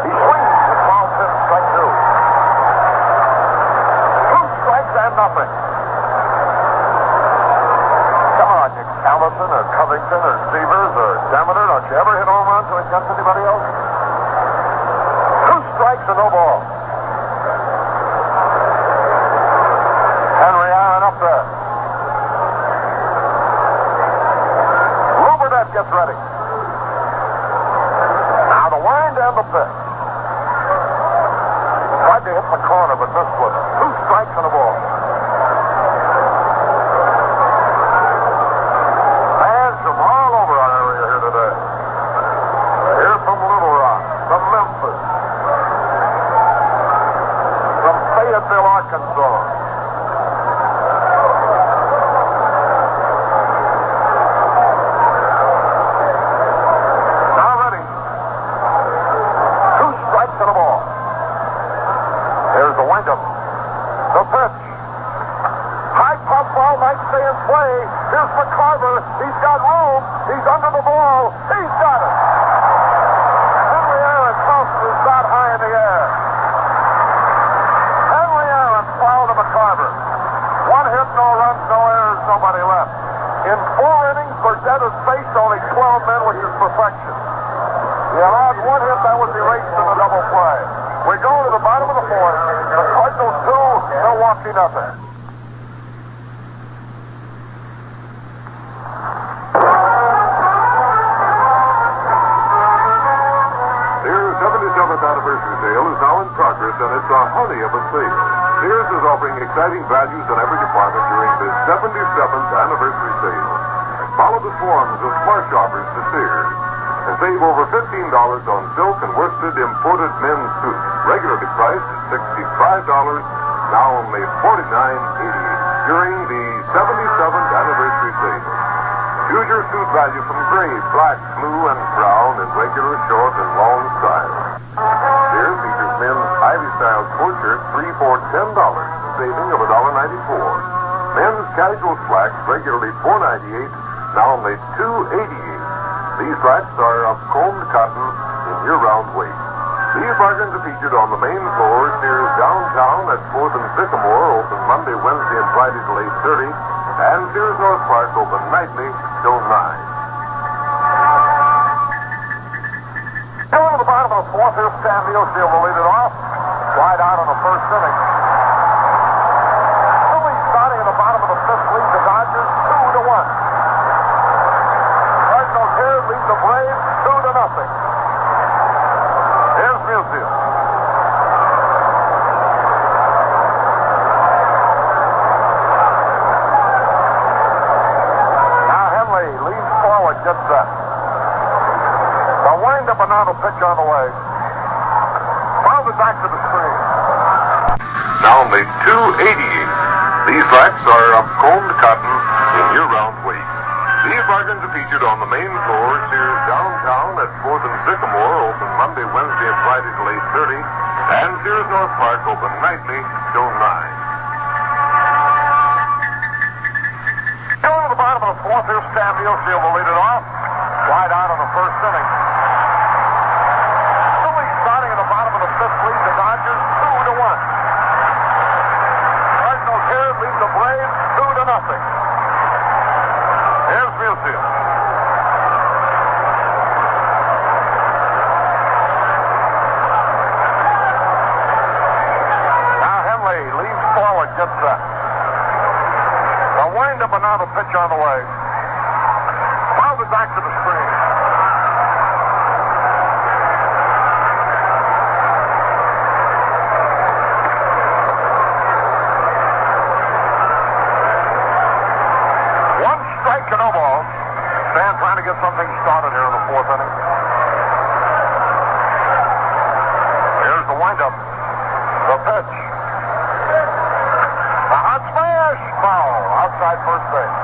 He swings the foul pitch, strike 2. 2 strikes and nothing. Come on, you Callison or Covington or Severs or Demeter. Don't you ever hit home runs against anybody else? 2 strikes and no ball. Henry Aaron up there. Gets ready. Now the wind and the pitch. Tried to hit the corner, but missed with it. 2 strikes and a ball. Fans from all over our area here today. Here from Little Rock, from Memphis, from Fayetteville, Arkansas. The pitch. High pop ball might stay in play. Here's McCarver. He's got room. He's under the ball. He's got it. Henry Aaron tosses that high in the air. Henry Aaron fouled to McCarver. 1 hit, no runs, no errors, nobody left. In 4 innings, Burnett has faced only 12 men, which is perfection. He allowed 1 hit that was erased in the double play. We go to the bottom of the 4th. The Cardinals 2, Milwaukee nothing. Their 77th anniversary sale is now in progress, and it's a honey of a sale. Sears is offering exciting values in every department during this 77th anniversary sale. Follow the swarms of smart shoppers to Sears and save over $15 on silk and worsted imported men's suits. Regularly priced at $65, now only $49.88 during the 77th anniversary sale. Choose your suit value from gray, black, blue, and brown in regular, short, and long style. Sears features men's highly styled coat shirts, 3 for $10, saving of $1.94. Men's casual slacks, regularly $4.98, now only $2.88. These slacks are of combed cotton in year-round weight. These bargains are featured on the main floor, Sears downtown at 4th and Sycamore, open Monday, Wednesday, and Friday till 8:30, and Sears North Park open nightly till 9. Down to the bottom of the fourth, here's Stan Musial will lead it off. Wide out in the first inning. Phillies starting in the bottom of the fifth lead the Dodgers 2-1. Cardinals here lead the Braves 2-0. Here's Musial. Now Henley leans forward, gets set. The wind-up and now the pitch on the way. Fouled it back to the screen. Now only $2.88. These slacks are of combed cotton in year-round weight. These bargains are featured on the main floor, Sears downtown at 4th and Sycamore, open Monday, Wednesday, and Friday till 8:30, and Sears North Park open nightly till 9. Down to the bottom of the fourth, here's Stan Musial will lead it off. Wide out in the first inning. Phillies starting in the bottom of the fifth lead the Dodgers 2-1. Cardinals here lead the Braves 2-0. Here's Musial. Now Henley leans forward, gets set. The wind-up and now the pitch on the way. Fouled it back to the screen. One strike and no ball. Stan trying to get something started here in the fourth inning. Here's the wind-up. The pitch. The hot smash. Foul. Outside first base.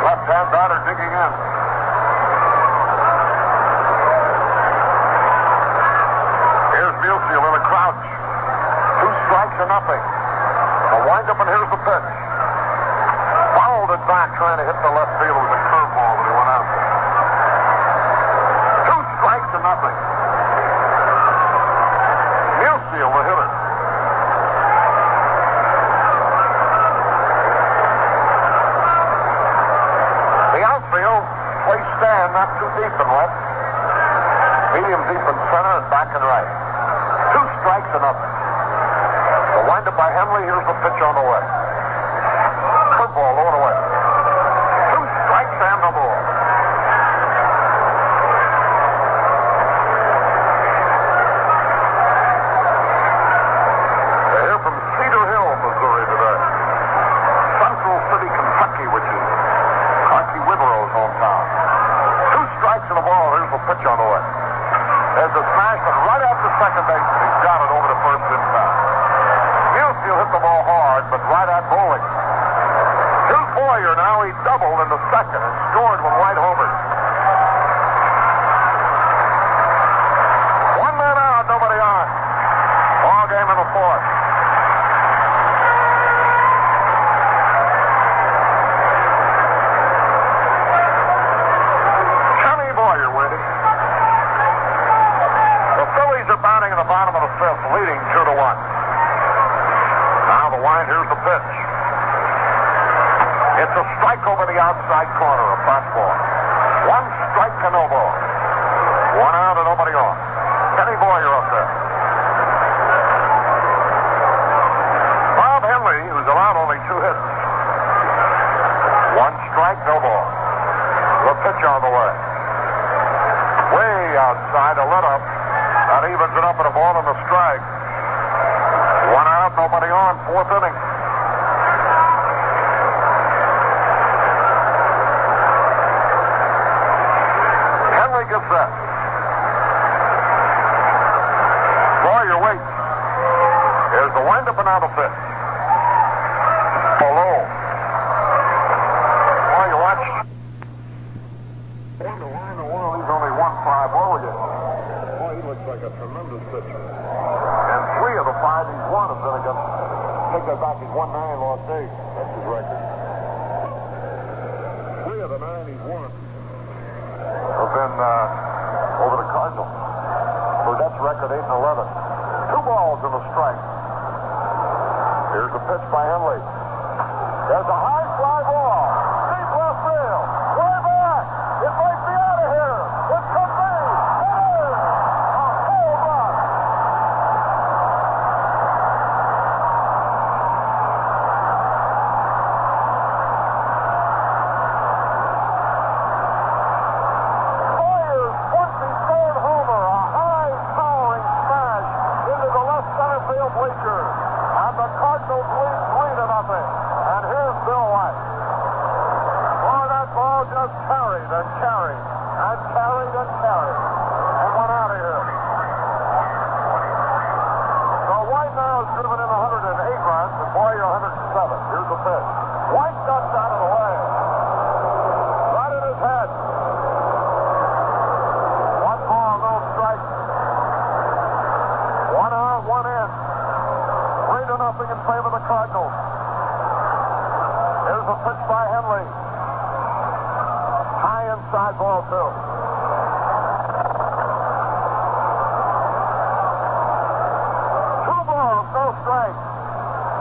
Left-hand batter digging in. Here's Musial in a crouch. 2 strikes and nothing. A wind-up and here's the pitch. Fouled it back trying to hit the left field with a curveball that he went out. 2 strikes and nothing. Musial the hitter. The outfield plays Stan not too deep in left. Medium deep in center and back and right. 2 strikes and nothing. The wind-up by Henley. Here's the pitch on the way. Curveball low and away. 2 strikes and no ball. They're here from Cedar Hill, Missouri today. Central City, Kentucky, which is Clarky Withero's hometown. 2 strikes and a ball. Here's the pitch on the way. There's a smash, but right after second base, and he's got it over the first infield. Musial hit the ball hard, but right at bowling. Here's Boyer now. He doubled in the second and scored when White homered. 1 man out, nobody on. Ball game in the fourth. Johnny Boyer waiting. The Phillies are batting in the bottom of the fifth, leading 2-1. Now the wind, here's the pitch. It's a strike over the outside corner, a fastball. 1 strike and no ball. 1 out and nobody on. Kenny Boyer up there. Bob Henley, who's allowed only 2 hits. 1 strike, no ball. The pitch on the way. Way outside. A let up. That evens it up at a ball and a strike. One out, nobody on. Fourth inning. Henry gets set. Boyer waits. Here's the windup and now the pitch. Low. Well, you watch. He's only 1-5 over you. Boy, he looks like a tremendous pitcher. And 3 of the 5 he's won have been against. Take that back. He's won 9, lost 8. That's his record. 3 of the 9 he's won have been over the Cardinals. Burdett's record 8-11. 2 balls and a strike. Here's the pitch by Henley. There's a high fly ball. Deep left field. Way back. It might be out of here. It could be. It is. A home run. Boyer's 23rd homer. A high towering smash into the left center field bleachers. And the Cardinals lead 3-0. And here's Bill White. Boy, that ball just carried and carried and carried and carried and went out of here. So White now has driven in 108 runs and Boyer 107. Here's the pitch. White ducks out of the way. Right in his head. 1 ball, no strike. 1 out, 1 in. 3-0 in favor of the Cardinals. Here's a pitch by Henley. High inside ball, 2. 2 balls, no strikes.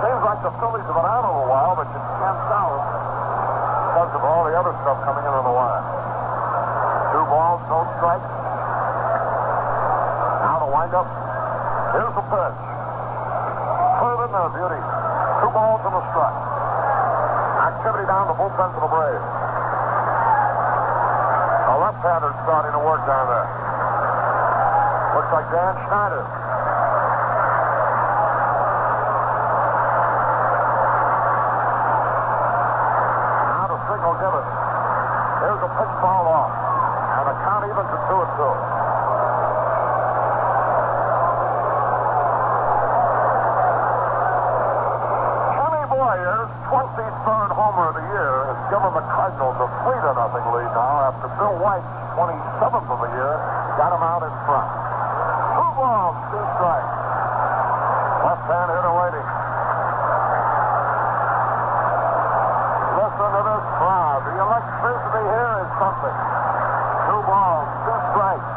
Seems like the Phillies have been out a little while, but you can't tell because of all the other stuff coming in on the line. 2 balls, no strikes. Now the windup. Here's the pitch. Put it in there, beauty. 2 balls and a strike. Activity down the bullpen for the Braves. A left-hander's starting to work down there. Looks like Dan Schneider. Now the signal given. Here's a pitch fouled off. And the count evens at 2-2. Boyer's 23rd homer of the year has given the Cardinals a 3-0 lead now after Bill White's 27th of the year got him out in front. 2 balls, 2 strikes. Left-hand hitter waiting. Listen to this crowd. The electricity here is something. 2 balls, 2 strikes.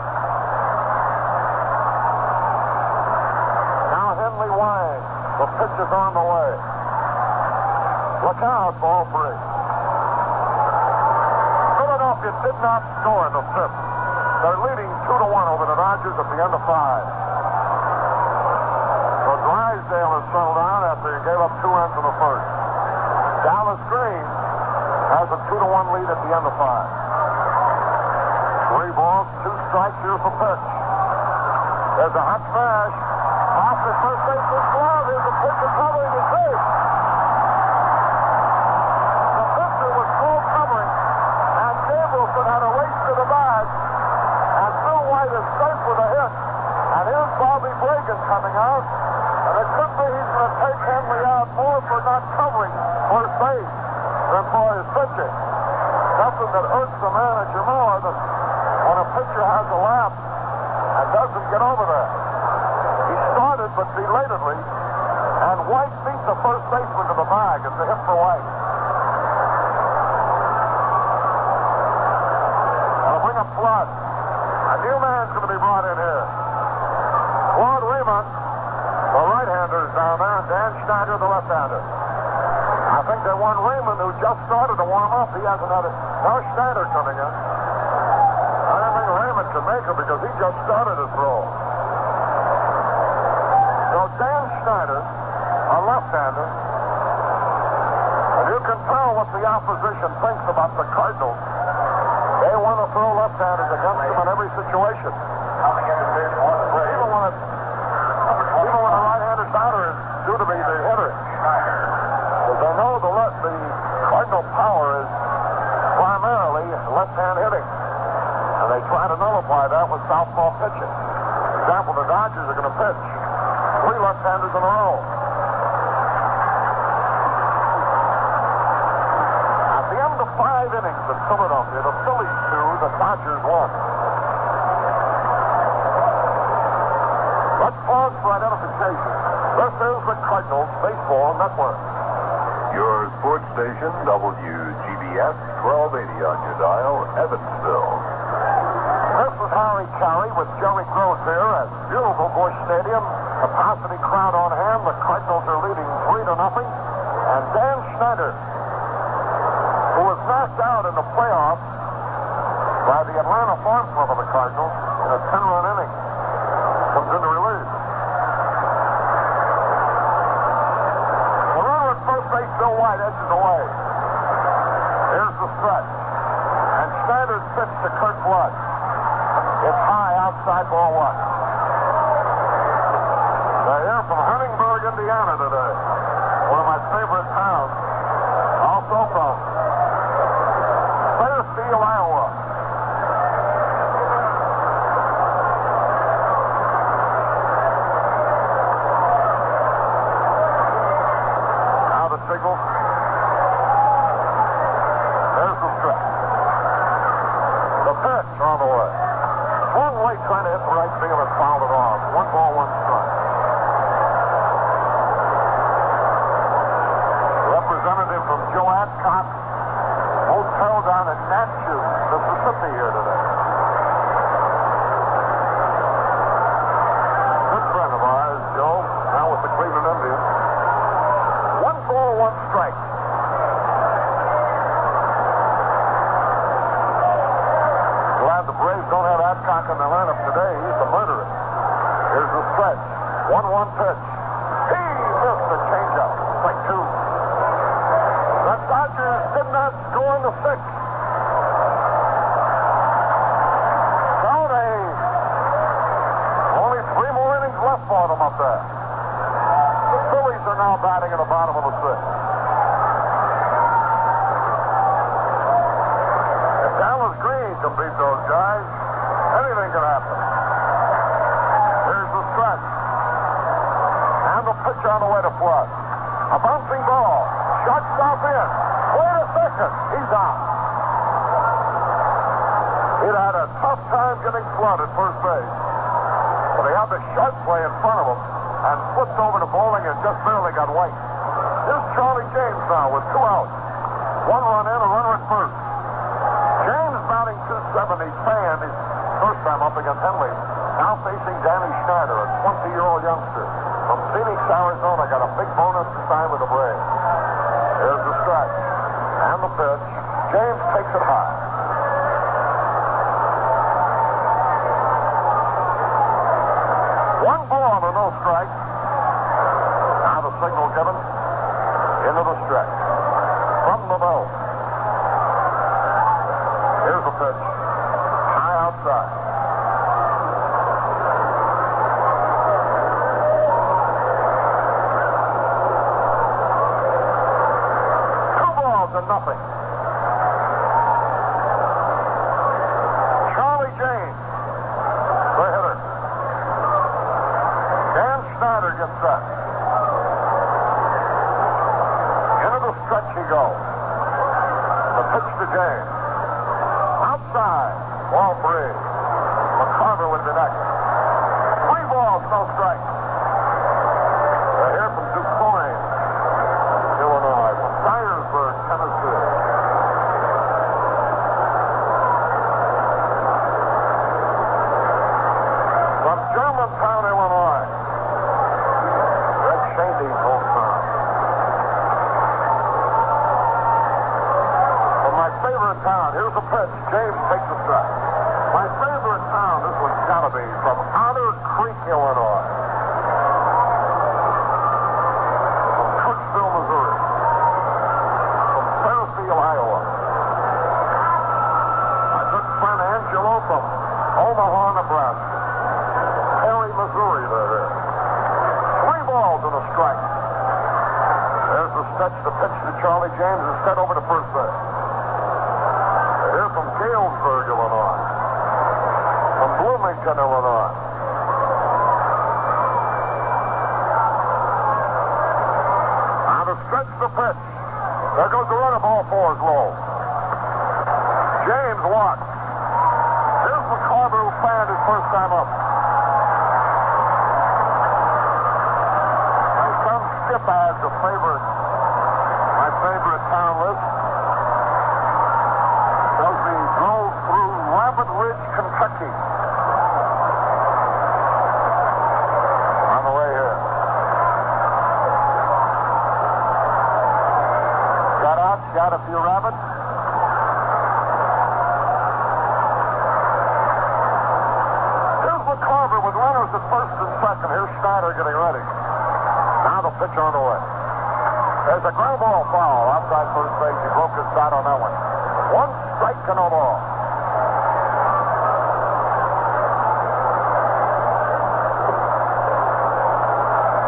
Now Henley Wine. The pitch is on the way. Look out, ball 3. Philadelphia did not score in the 5th. They're leading 2-1 over the Dodgers at the end of 5. So Drysdale has settled down after he gave up 2 runs in the 1st. Dallas Green has a 2-1 lead at the end of 5. 3 balls, 2 strikes. Here's the pitch. There's a hot smash. Off the first baseman's glove. Here's the pitch covering his face. Had a race to the bag, and Bill White is safe with a hit. And here's Bobby Blagan coming out, and it could be he's going to take Henley out more for not covering first base than for his pitching. Something that irks the manager more than when a pitcher has a lap and doesn't get over there. He started, but belatedly, and White beat the first baseman to the bag. It's a hit for White. Flood. A new man's going to be brought in here. Claude Raymond, the right-hander's down there, and Dan Schneider, the left-hander. I think they want Raymond, who just started to warm up. He hasn't had it. Now Schneider coming in. I don't think Raymond can make it because he just started his role. So Dan Schneider, a left-hander, and you can tell what the opposition thinks about the Cardinals. They want to throw left-handers against them in every situation. Even when a right-handed batter is due to be the hitter. Because they know the Cardinal power is primarily left-hand hitting. And they try to nullify that with southpaw pitching. For example, the Dodgers are going to pitch 3 left-handers in a row. At the end of 5 innings in Philadelphia, the Phillies 2, the Dodgers 1. Let's pause for identification. This is the Cardinals Baseball Network. Your sports station, WGBS 1280 on your dial, Evansville. This is Caray with Jerry Gross here at beautiful Busch Stadium. Capacity crowd on hand. The Cardinals are leading 3-0. And Dan Schneider, who was knocked out in the playoffs by the Atlanta Farm Club of the Cardinals in a 10-run inning, comes into relief. The runner at first base, Bill White, edges away. Here's the stretch. And Schneider's pitch to Kurt Flood. It's high outside ball 1. They're here from Huntingburg, Indiana today. One of my favorite towns. Also from Fairfield, Iowa. Now the signal. There's the stretch. The pitch on the way. Swung late trying to hit the right field and fouled it off. 1 ball, 1 strike. Representative from Joe Adcock, hotel down in Natchez, Mississippi here today. Good friend of ours, Joe, now with the Cleveland Indians. 1 ball, 1 strike. Glad the Braves don't have Adcock in their lineup today. He's a murderer. Here's the stretch. 1-1 pitch. He missed the changeup. Strike 2. The Dodgers did not score in the 6th. So they only 3 more innings left for them up there. The Phillies are now batting in the bottom of the 6th. If Dallas Green can beat those guys, anything can happen. Here's the stretch. And the pitch on the way to Flood. A bouncing ball. Shortstop in. Wait a second. He's out. He'd had a tough time getting Flood at first base. But he had the sharp play in front of him and flipped over to bowling and just barely got White. Here's Charlie James now with 2 outs. 1 run in, a runner at first. James batting .270, fan his first time up against Henley. Now facing Danny Schneider, a 20-year-old youngster from Phoenix, Arizona. Got a big bonus to sign with the Braves. Here's the strike. And the pitch. James takes it high. 1 ball and no strike. Now the signal given. Into the stretch. From the belt. Here's the pitch. High outside. Nothing. Charlie James, the hitter. Dan Schneider gets set. Into the stretch he goes. The pitch to James. Outside. Ball 3. McCarver with the next. 3 balls, no strike. They're here from DuQuoin, Illinois. From Dyersburg, Tennessee. From Germantown, Illinois. Red Shady's hometown. From my favorite town, here's the pitch. James takes the strike. My favorite town, this one's gotta be, from Otter Creek, Illinois. From Kirksville, Missouri. From Fairfield, Iowa. I took from Omaha, Nebraska. Caray, Missouri, there is. 3 balls and a strike. There's the stretch, the pitch to Charlie James is set over to first base. Here from Galesburg, Illinois. From Bloomington, Illinois. Now to stretch the pitch. There goes the runner, ball 4 is low. James walks. Here's McCarver, who fired his first time up. My son Skip has my favorite town list. Tells me he drove through Rabbit Ridge, Kentucky. On the way here. Got out, shot a few rabbits. McCarver with runners at first and second. Here's Schneider getting ready. Now the pitch on the way. There's a ground ball foul outside first base. He broke his side on that one. 1 strike and no ball.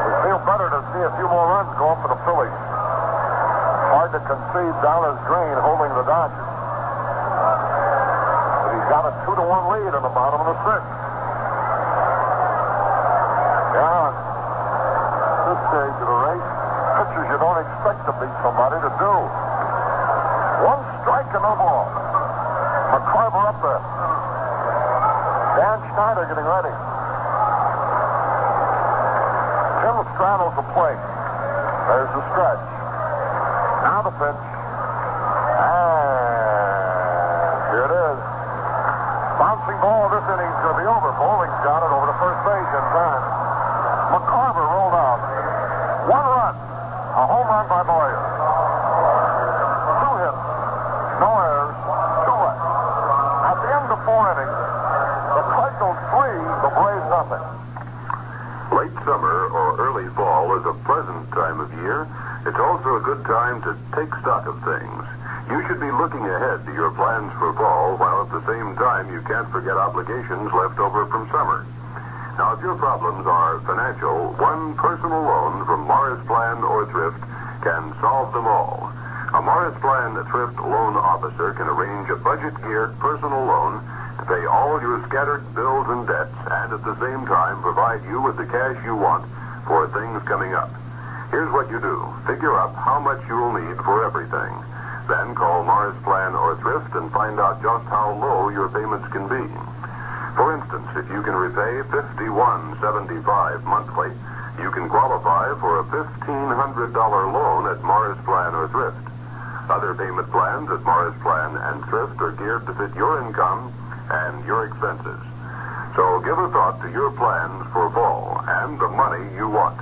We feel better to see a few more runs go up for the Phillies. Hard to concede Dallas Green holding the Dodgers. But he's got a 2-1 lead in the bottom of the 6th. Yeah, this stage of the race, pitchers you don't expect to beat somebody to do. 1 strike and no ball. McCarver up there. Dan Schneider getting ready. Tim straddles the plate. There's the stretch. Now the pitch. And here it is. Bouncing ball this inning's going to be over. Bowling's got it over to first base in time. McCarver rolled out. 1 run. A home run by Boyer. 2 hits. No errors. 2 runs. At the end of 4 innings, the Cardinals 3, the Braves nothing. Late summer or early fall is a pleasant time of year. It's also a good time to take stock of things. You should be looking ahead to your plans for fall, while at the same time you can't forget obligations left over from summer. Now, if your problems are financial, one personal loan from Morris Plan or Thrift can solve them all. A Morris Plan Thrift loan officer can arrange a budget-geared personal loan to pay all your scattered bills and debts, and at the same time provide you with the cash you want for things coming up. Here's what you do. Figure up how much you'll need for everything. Then call Morris Plan or Thrift and find out just how low your payments can be. For instance, if you can repay $51.75 monthly, you can qualify for a $1,500 loan at Morris Plan or Thrift. Other payment plans at Morris Plan and Thrift are geared to fit your income and your expenses. So give a thought to your plans for fall and the money you want.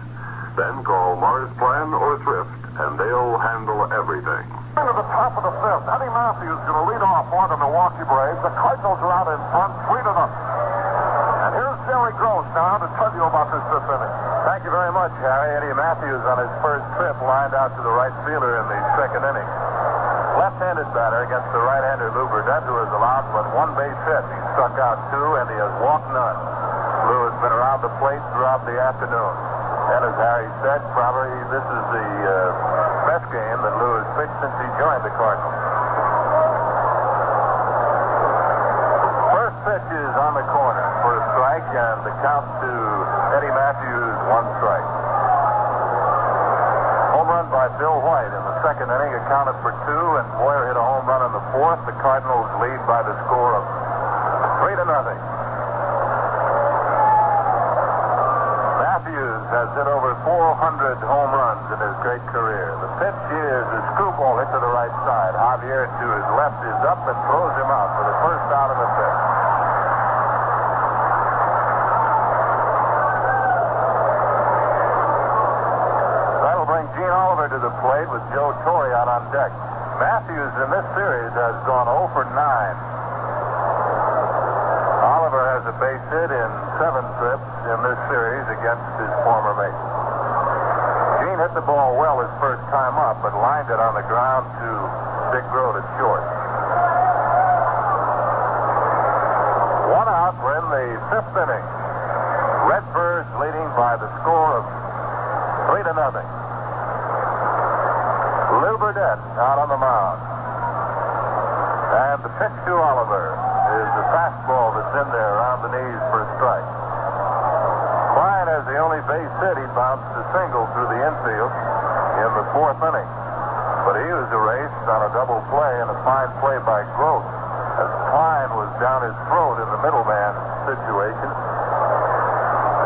Then call Morris Plan or Thrift, and they'll handle everything. To the top of the 5th, Eddie Matthews going to lead off for the Milwaukee Braves. The Cardinals are out in front, 3-0. And here's Jerry Gross now to tell you about this 5th inning. Thank you very much, Harry. Eddie Matthews on his first trip lined out to the right fielder in the 2nd inning. Left-handed batter against the right-hander Lou Burdett, who has allowed but 1 base hit. He struck out 2, and he has walked none. Lou has been around the plate throughout the afternoon. And as Harry said, probably this is the best game that Lou has pitched since he joined the Cardinals. First pitch is on the corner for a strike, and the count to Eddie Matthews, 1 strike. Home run by Bill White in the 2nd inning accounted for 2, and Boyer hit a home run in the 4th. The Cardinals lead by the score of 3-0. Matthews has hit over 400 home runs in his great career. The pitch is a screwball hit to the right side. Javier to his left is up and throws him out for the first out in the 5th. That'll bring Gene Oliver to the plate with Joe Torre out on deck. Matthews in this series has gone 0 for 9. Oliver has a base hit in 7 trips in this series against his former mate. Gene hit the ball well his first time up, but lined it on the ground to Dick Grote at short. One out. We're in the fifth inning. Redbirds leading by the score of 3-0. Lou Burdett out on the mound. And the pitch to Oliver is the fastball that's in there around the knees for a strike. Klein has the only base hit. He bounced a single through the infield in the fourth inning. But he was erased on a double play and a fine play by Gross as Klein was down his throat in the middleman situation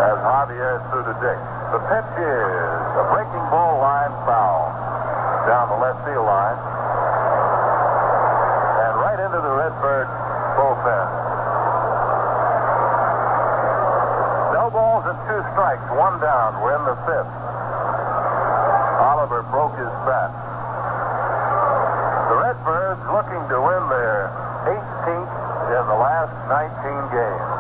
as Javier threw to Dick. The pitch is a breaking ball line foul down the left field line and right into the Redbird bullpen. No balls and 2 strikes, 1 down. We're in the fifth. Oliver broke his bat. The Redbirds looking to win their 18th in the last 19 games.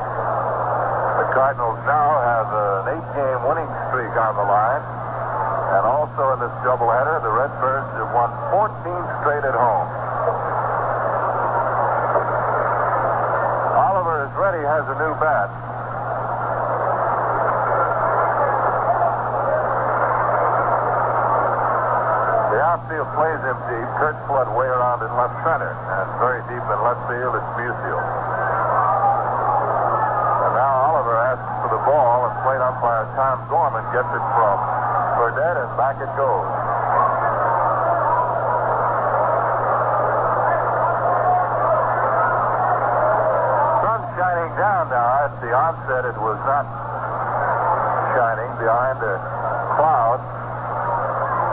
The Cardinals now have an 8-game winning streak on the line. And also in this doubleheader, the Redbirds have won 14 straight at home. Oliver is ready, has a new bat. The outfield plays him deep. Kurt Flood way around in left center. And very deep in left field, it's Musial. And now Oliver asks for the ball, and plate umpire Tom Gorman gets it from Burdett, and back it goes. Sun shining down now. At the onset, it was not shining behind a cloud.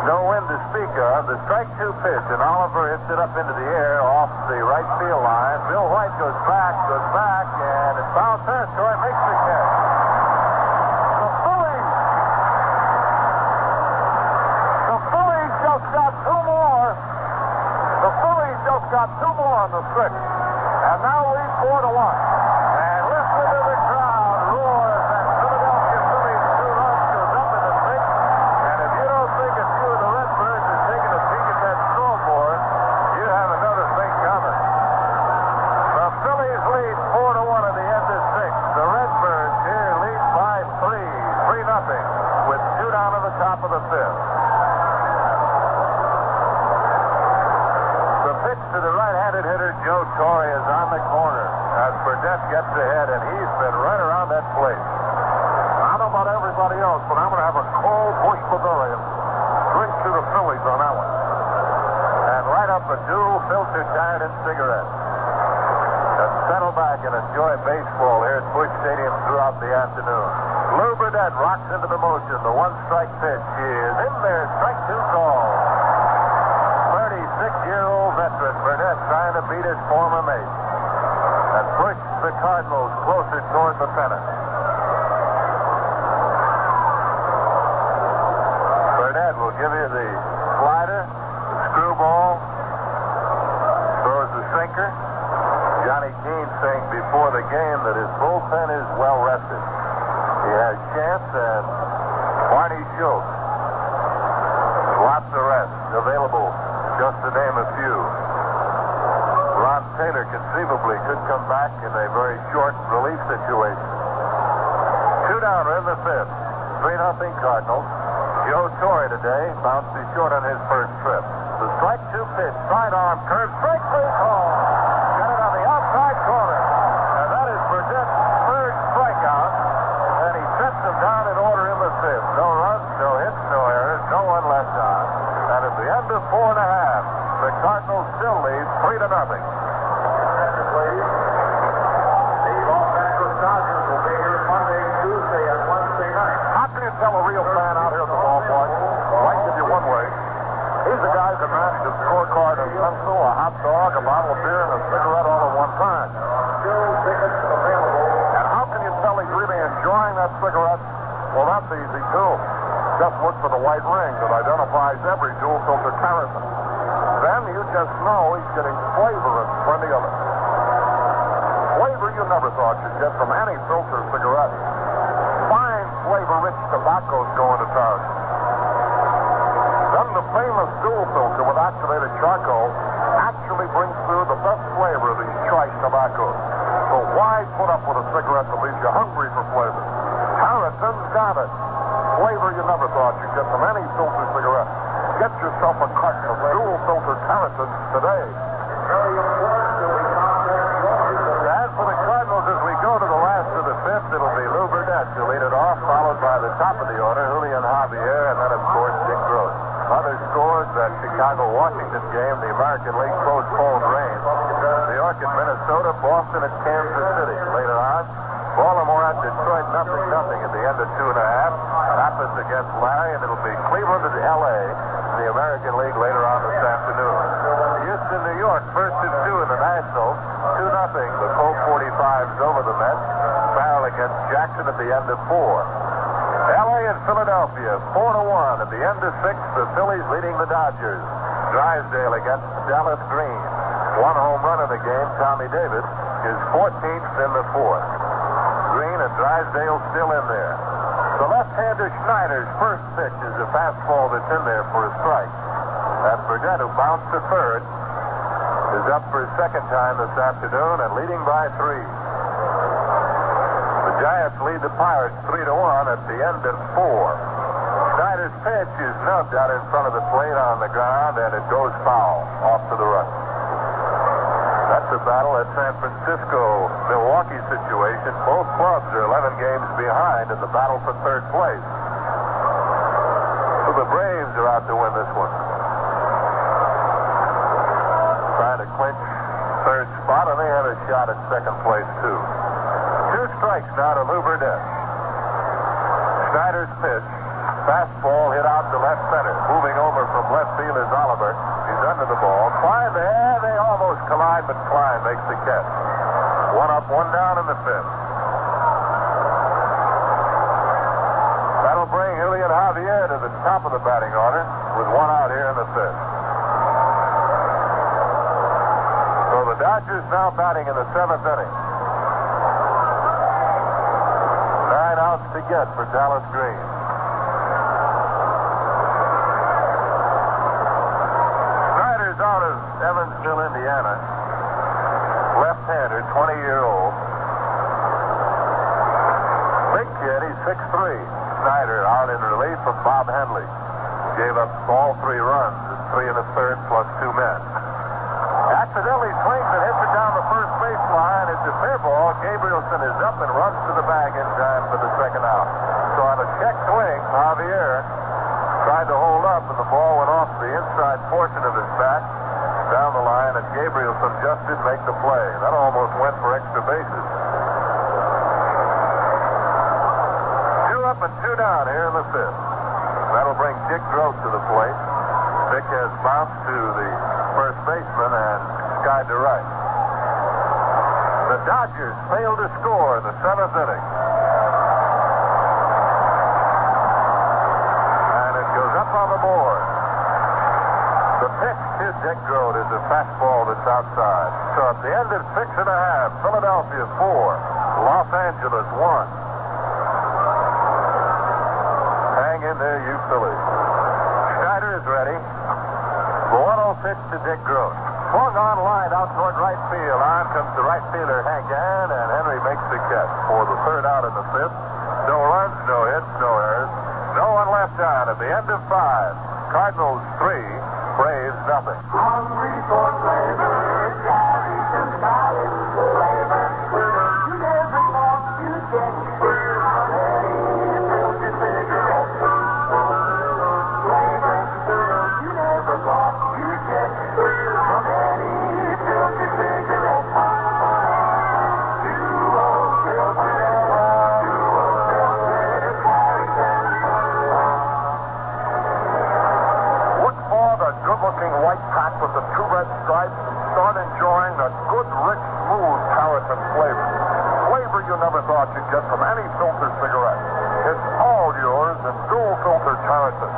No wind to speak of. The strike 2 pitch, and Oliver hits it up into the air off the right field line. Bill White goes back, and it's foul territory, makes the catch. The Phillies just got 2 more. The Phillies just got 2 more on the 6th, and now lead 4-1. And listen to the crowd roars that Philadelphia Phillies 2 runs goes up in the 6th. And if you don't think a few of the Redbirds are taking a peek at that scoreboard, you have another thing coming. The Phillies lead 4-1 at the end of 6th. The Redbirds here lead by 3-0, with 2 down to the top of the 5th. The pitch to the right-handed hitter, Joe Torre, is on the corner as Burdett gets ahead, and he's been right around that plate. I don't know about everybody else, but I'm going to have a cold Busch Bavarian drink to the Phillies on that one. And light up a dual filter tired-in cigarette. And settle back and enjoy baseball here at Busch Stadium throughout the afternoon. Lou Burdett rocks into the motion. The 1-strike pitch is in there. Strike 2 call. 36-year-old veteran Burdett trying to beat his former mate and push the Cardinals closer toward the pennant. Burdett will give you the slider, the screwball, throws the sinker. Johnny Keane saying before the game that his bullpen is well rested. He has Chance and Barney Schultz. Lots of rest available, just to name a few. Ron Taylor conceivably could come back in a very short relief situation. 2 down in the 5th. 3-0 Cardinals. Joe Torre today bounced too short on his first trip. The strike 2 pitch, sidearm curve, strike 3 call. Got it on the outside corner. And that is Burdett's 3rd strikeout. And he sets them down in order in the 5th. No runs, no hits, no errors, no one left on. And at the end of 4 1/2, the Cardinals still lead 3-0. The Los Angeles Dodgers will be here Monday, Tuesday, and Wednesday night. How can you tell a real fan out here at the ballpark? Well, I can give you one way. He's the guy that managed a scorecard, a pencil, a hot dog, a bottle of beer, and a cigarette all at one time. Still tickets available. And how can you tell he's really enjoying that cigarette? Well, that's easy, too. Just look for the white ring that identifies every dual filter Carrington. Then you just know he's getting flavor and plenty of it. Flavor you never thought you'd get from any filter cigarette. Fine flavor-rich tobaccos go into town. Then the famous dual filter with activated charcoal actually brings through the best flavor of these choice tobaccos. So Why put up with a cigarette that leaves you hungry for flavor? Harrison's got it. Flavor you never thought you'd get from any filter cigarette. Get yourself a carton of dual-filtered Harrison's today. As for the Cardinals, as we go to the last of the fifth, it'll be Lou Burdett to lead it off, followed by the top of the order, Julian Javier, and then, of course, Dick Gross. Other scores, that Chicago-Washington game, the American League postponed rain. New York at Minnesota, Boston at Kansas City. Later on, Baltimore at Detroit, 0-0 at the end of 2.5. Rapids against Larry, and it'll be Cleveland at L.A. in the American League later on this afternoon. Houston, New York, first and 2 in the National, 2-0. The Colt 45s over the Mets. Farrell against Jackson at the end of 4. L.A. and Philadelphia, 4-1 at the end of 6. The Phillies leading the Dodgers. Drysdale against Dallas Green. One home run in the game, Tommy Davis, his 14th in the 4th. Green and Drysdale still in there. The left-hander Schneider's first pitch is a fastball that's in there for a strike. And Burnett, who bounced to third, is up for his second time this afternoon and leading by 3. The Giants lead the Pirates 3-1 at the end of 4. Schneider's pitch is nubbed out in front of the plate on the ground, and it goes foul off to the right. That's a battle at San Francisco-Milwaukee situation. Both clubs are 11 games behind in the battle for third place. So the Braves are out to win this one. Trying to clinch third spot, and they have a shot at second place, too. 2 strikes now to Lou Burdett. Schneider's pitch. Fastball hit out to left center. Moving over from left field is Oliver. He's under the ball. Klein there. They almost collide, but Klein makes the catch. 1 up, 1 down in the 5th. That'll bring Julian Javier to the top of the batting order with 1 out here in the 5th. So the Dodgers now batting in the 7th inning. 9 outs to get for Dallas Green. Out of Evansville, Indiana. Left-hander, 20-year-old. Big kid, he's 6'3". Snyder out in relief from Bob Henley. Gave up all 3 runs, 3 in the 3rd plus 2 men. Accidentally swings and hits it down the first baseline. It's a fair ball. Gabrielson is up and runs to the bag in time for the second out. So on a check swing, Javier tried to hold up, and the ball went off the inside portion of his bat down the line, and Gabrielson just didn't make the play. That almost went for extra bases. 2 up and 2 down here in the 5th. That'll bring Dick Gross to the plate. Dick has bounced to the first baseman and skied to right. The Dodgers failed to score in the 7th inning. Up on the board. The pitch to Dick Gross is a fastball that's outside. So at the end of 6.5, Philadelphia 4, Los Angeles 1. Hang in there, you Phillies. Schneider is ready. The 1-0 pitch to Dick Gross. Swung on line out toward right field. On comes the right fielder, Hank Aaron, and Henry makes the catch for the 3rd out in the 5th. No runs, no hits, no errors. No one left on at the end of 5. Cardinals 3, Braves nothing. Hungry for flavor, carries and college flavor. You never thought you'd get from any filter cigarette. Flavor, you never thought you'd get from any filter cigarette. Good-looking white pack with the 2 red stripes and start enjoying the good, rich, smooth Harrison flavor. Flavor you never thought you'd get from any filter cigarette. It's all yours in dual-filtered Harrison.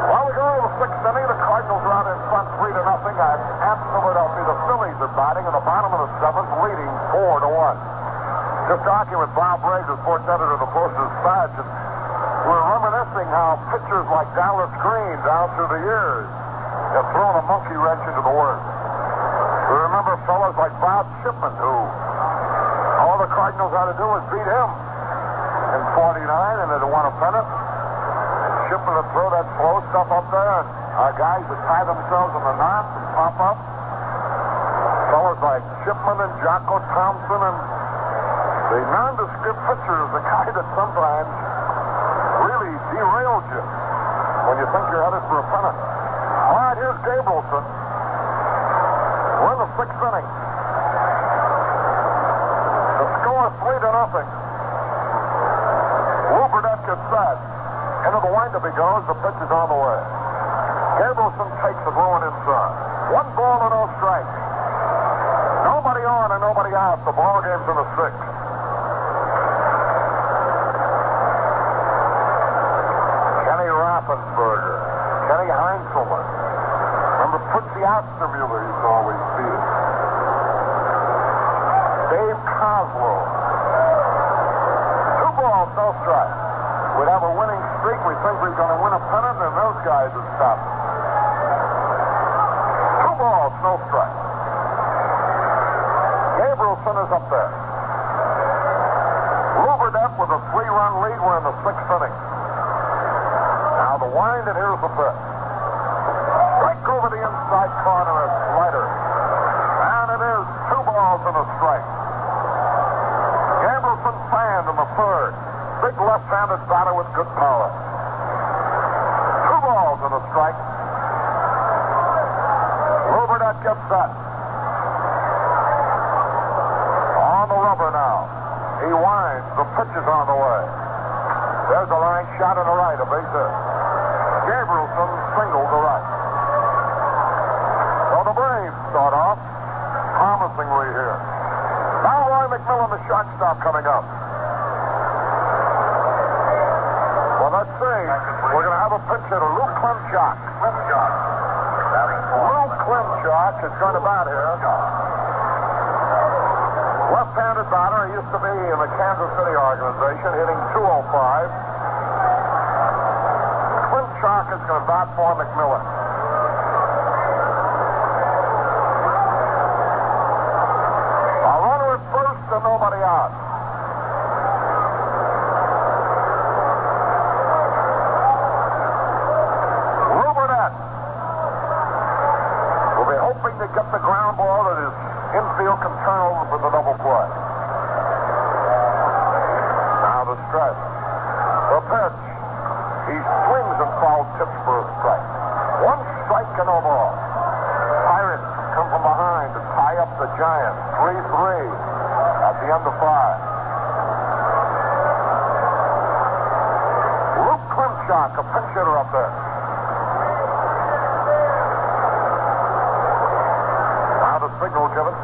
While we go to the 6th inning, the Cardinals are out in front 3-0 at Philadelphia. The Phillies are batting in the bottom of the 7th, leading 4-1. Just talking with Bob Briggs, the sports editor of the Post-Dispatch, and we're reminiscing how pitchers like Dallas Green down through the years have thrown a monkey wrench into the works. We remember fellows like Bob Shipman, who All the Cardinals had to do was beat him in 49, and they'd have won a pennant. And Shipman would throw that slow stuff up there, and our guys would tie themselves in the knots and pop up. Fellas like Shipman and Jocko Thompson, and the nondescript pitcher is the guy that sometimes really derails you when you think you're headed for a pennant. All right, here's Gabrielson. We're in the 6th inning. The score 3-0. Lou Burdette gets set. Into the windup he goes. The pitch is on the way. Gabrielson takes it rolling inside. 1 ball and no strikes. Nobody on and nobody out. The ball game's in the 6th. Kenny Raffensperger. Kenny Heinzelman. Remember Fritzy Ostermuller used to always beat it. Dave Coslow. 2 balls, no strikes. We'd have a winning streak. We think we're going to win a pennant, and those guys would stop. 2 balls, no strikes. Gabrielson is up there. Lou Burdette with a 3-run lead. We're in the 6th inning. Now the wind, and here's the pitch. Strike over the inside corner, a slider. And it is 2 balls and a strike. Gabrielson fanned in the 3rd. Big left-handed batter with good power. 2 balls and a strike. Lou Burdette gets set. On the rubber now. He winds. The pitch is on the way. There's a line shot to the right, a base hit. Gabrielson singled to right. So the Braves start off promisingly here. Now Roy McMillan, the shortstop, coming up. Well, let's see. We're going to have a pitch hitter, Lou Klimchak. Lou Klimchak is going to bat here. Left-handed batter. He used to be in the Kansas City organization, hitting .205. Klimchak is going to bat for McMillan. A runner at first and nobody out. Lou Burdette will be hoping to get the ground ball that his infield can turn over for the double play. Now the stretch. The pitch. He swings and foul tips for a strike. 1 strike and no ball. Pirates come from behind to tie up the Giants. 3-3 at the end of 5. Luke Klimchak, a pinch hitter up there. Now the signal given.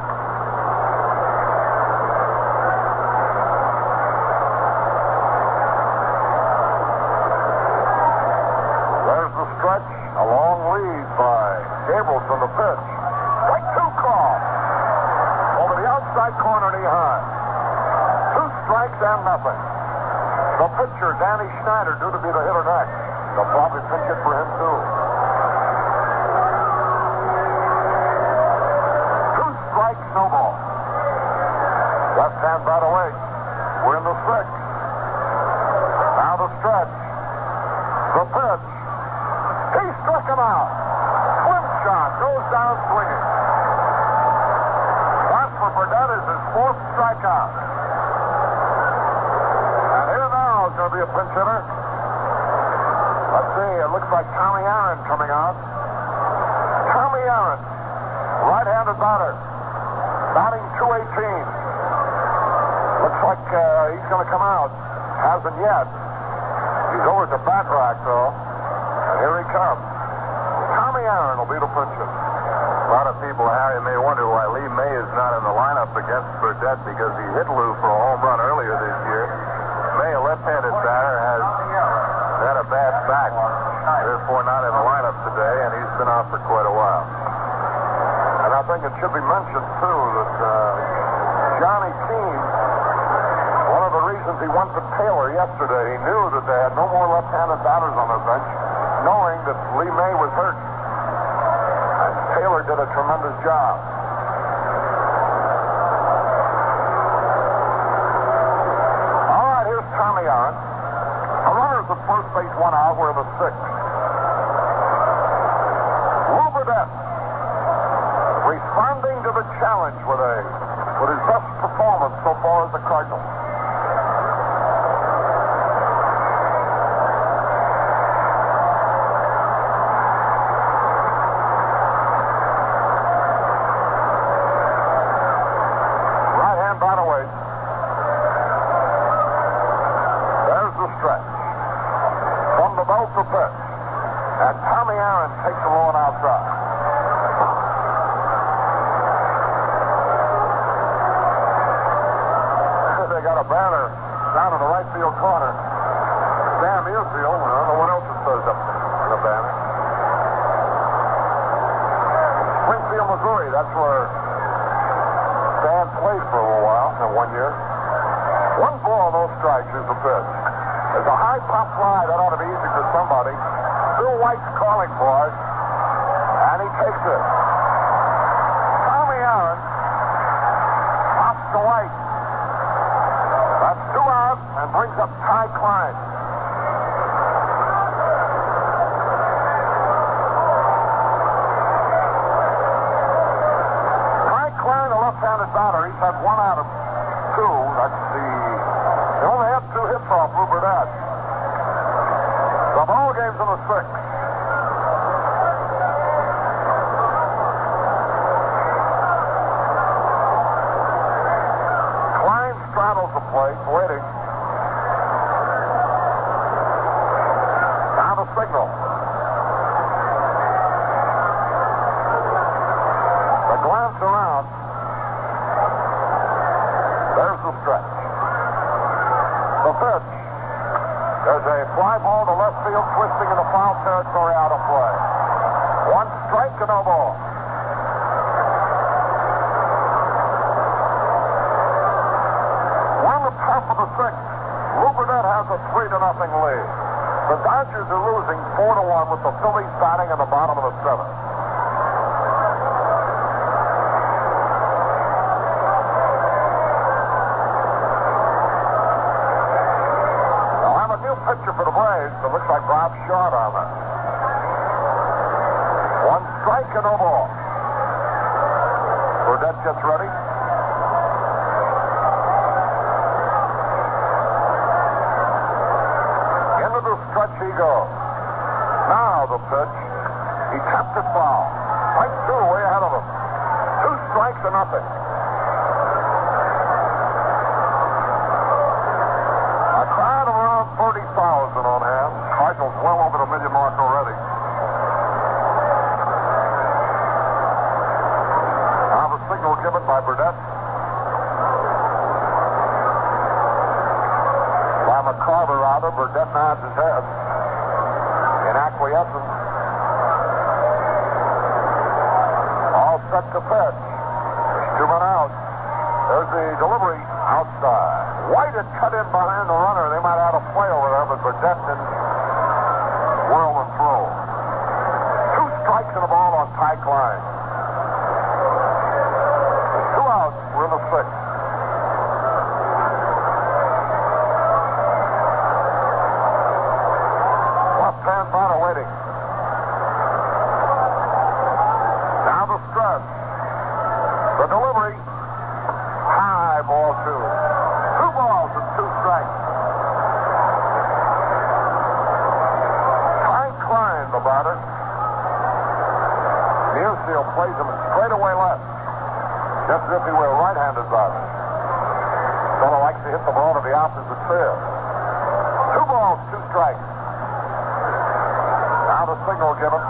A long lead by Gabrielson, the pitch. Strike 2 call. Over the outside corner, knee high. 2 strikes and nothing. The pitcher, Danny Schneider, due to be the hitter next. They'll probably pinch it for him, too. 2 strikes, no ball. Left-hand bat away. We're in the 6th. Now the stretch. The pitch. He struck him out. Klimchak goes down swinging. That for Burdette is his 4th strikeout. And here now is going to be a pinch hitter. Let's see, it looks like Tommy Aaron coming out. Tommy Aaron, right-handed batter, batting .218. Looks like he's going to come out. Hasn't yet. He's over at the bat rack, though. And here he comes. Tommy Aaron will be the pitcher. A lot of people, Harry, may wonder why Lee May is not in the lineup against Burdette because he hit Lou for a home run earlier this year. May, a left-handed batter, has had a bad back, therefore not in the lineup today, and he's been out for quite a while. And I think it should be mentioned, too, that Johnny Keene, one of the reasons he went to Taylor yesterday, he knew that they had no more left-handed batters on their bench, knowing that Lee May was hurt. And Taylor did a tremendous job. Tommy Aaron. The runners at first base, 1 out. We're in the 6th. Lou Burdette responding to the challenge with his best performance so far as the Cardinals. Right-hand batter waits. There's the stretch. From the belt to pitch. And Tommy Aaron takes the low and outside. They got a banner down in the right field corner. Sam Museum. I don't know what else it says up in the banner. Springfield, Missouri. That's where Sam played for a little while, in 1 year. 1 ball, no strikes is the pitch. There's a high pop fly. That ought to be easy for somebody. Bill White's calling for it, and he takes it. Tommy Aaron pops to White. That's 2 out and brings up Ty Klein. Ty Klein, a left-handed batter, he's had 1 out of 2. They only have 2 hits off Lou Burdette. The ball game's in the 6th. Klein straddles the plate, waiting. Now the signal. The glance around. There's the stretch. The pitch. There's a fly ball to left field, twisting in the foul territory, out of play. 1 strike and no ball. We're on the top of the 6th. Lou Burdette has a 3-0 lead. The Dodgers are losing 4-1 with the Phillies batting in the bottom of the 7th. Pitcher for the Braves. It looks like Bob Short on that. 1 strike and no ball. Burdette gets ready. Into the stretch he goes. Now the pitch. He tapped it foul. Right through, way ahead of him. 2 strikes and nothing. A crowd of around 30,000 on hand. Cardinals well over the million mark already. Now the signal given by Burdette. By McCarver, rather. Burdette nods his head in acquiescence. All set to pitch. 2 men out. There's the delivery outside. White had cut in behind the runner. They might have had a play over there, but Burdette didn't whirl and throw. 2 strikes and a ball on Ty Klein. 2 outs. We're in the 6th. Left-hand batter waiting. Now the stretch. The delivery. High ball 2. 2 balls and 2 strikes. Ty Klein, the batter. Musil plays him straight away left. Just as if he were a right-handed batter. Sort of likes to hit the ball to the opposite field. 2 balls, 2 strikes. Now the signal given.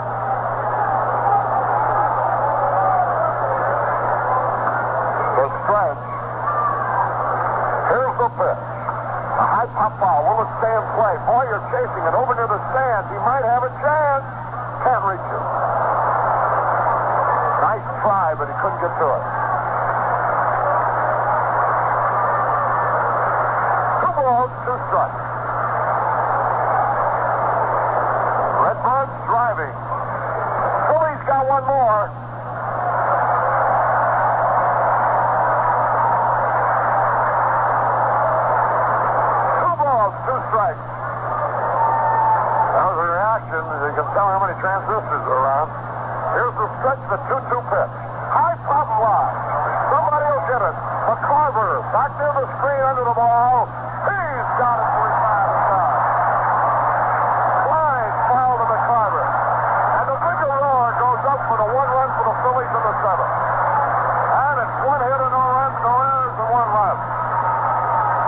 The stretch. Here's the pitch. A high pop foul. Will it stay in play? Boyer chasing it over near the stands. He might have a chance. Can't reach it. Nice try, but he couldn't get to it. 2 balls, 2 strikes. Redbirds driving. Phillies got 1 more. tell how many transistors are around. Here's the stretch, the 2-2 pitch. High pop fly. Somebody will get it. McCarver back near the screen under the ball. He's got it to retire the side. Line foul to McCarver. And the big roar goes up for the 1 run for the Phillies in the 7th. And it's 1 hitter, no runs, no errors, and 1 left.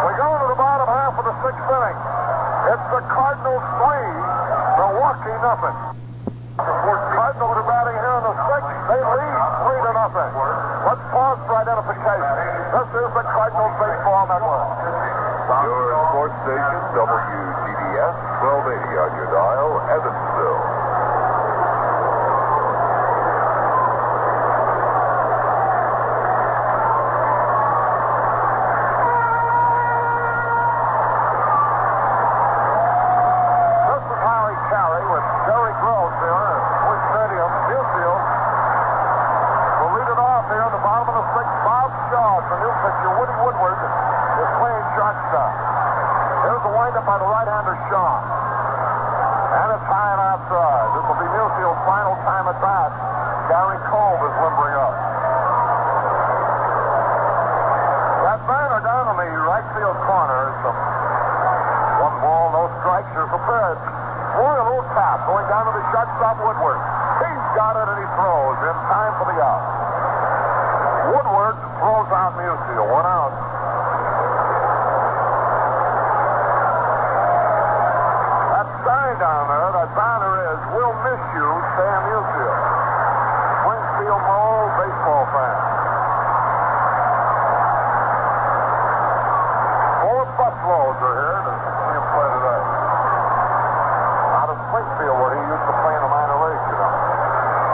We go to the bottom half of the 6th inning. It's the Cardinals 3, Milwaukee nothing. Cardinals are batting here in the 6th. They lead 3-0. Let's pause for identification. This is the Cardinals Baseball Network. Your sports station, WGBS, 1280 on your dial, Evansville. This is Caray with Jerry Groves here at Bush Stadium, Newfield. We'll lead it off here at the bottom of the 6th. Bob Shaw, the new pitcher, Woody Woodward, is playing shortstop. Here's the windup by the right-hander, Shaw. And it's high and outside. This will be Newfield's final time at bat. Gary Cole is limbering up. That banner down in the right field corner is some 1 ball, no strikes. Here's the pitch. Boy, a little tap going down to the shortstop, Woodward. He's got it and he throws in time for the out. Woodward throws out Musial. 1 out. That sign down there, that banner is, "We'll miss you, Stan Musial." Springfield Mole baseball fan. 4 Buffaloes are here to see him play today. Out of Springfield, where he used to play in the minor leagues, you know.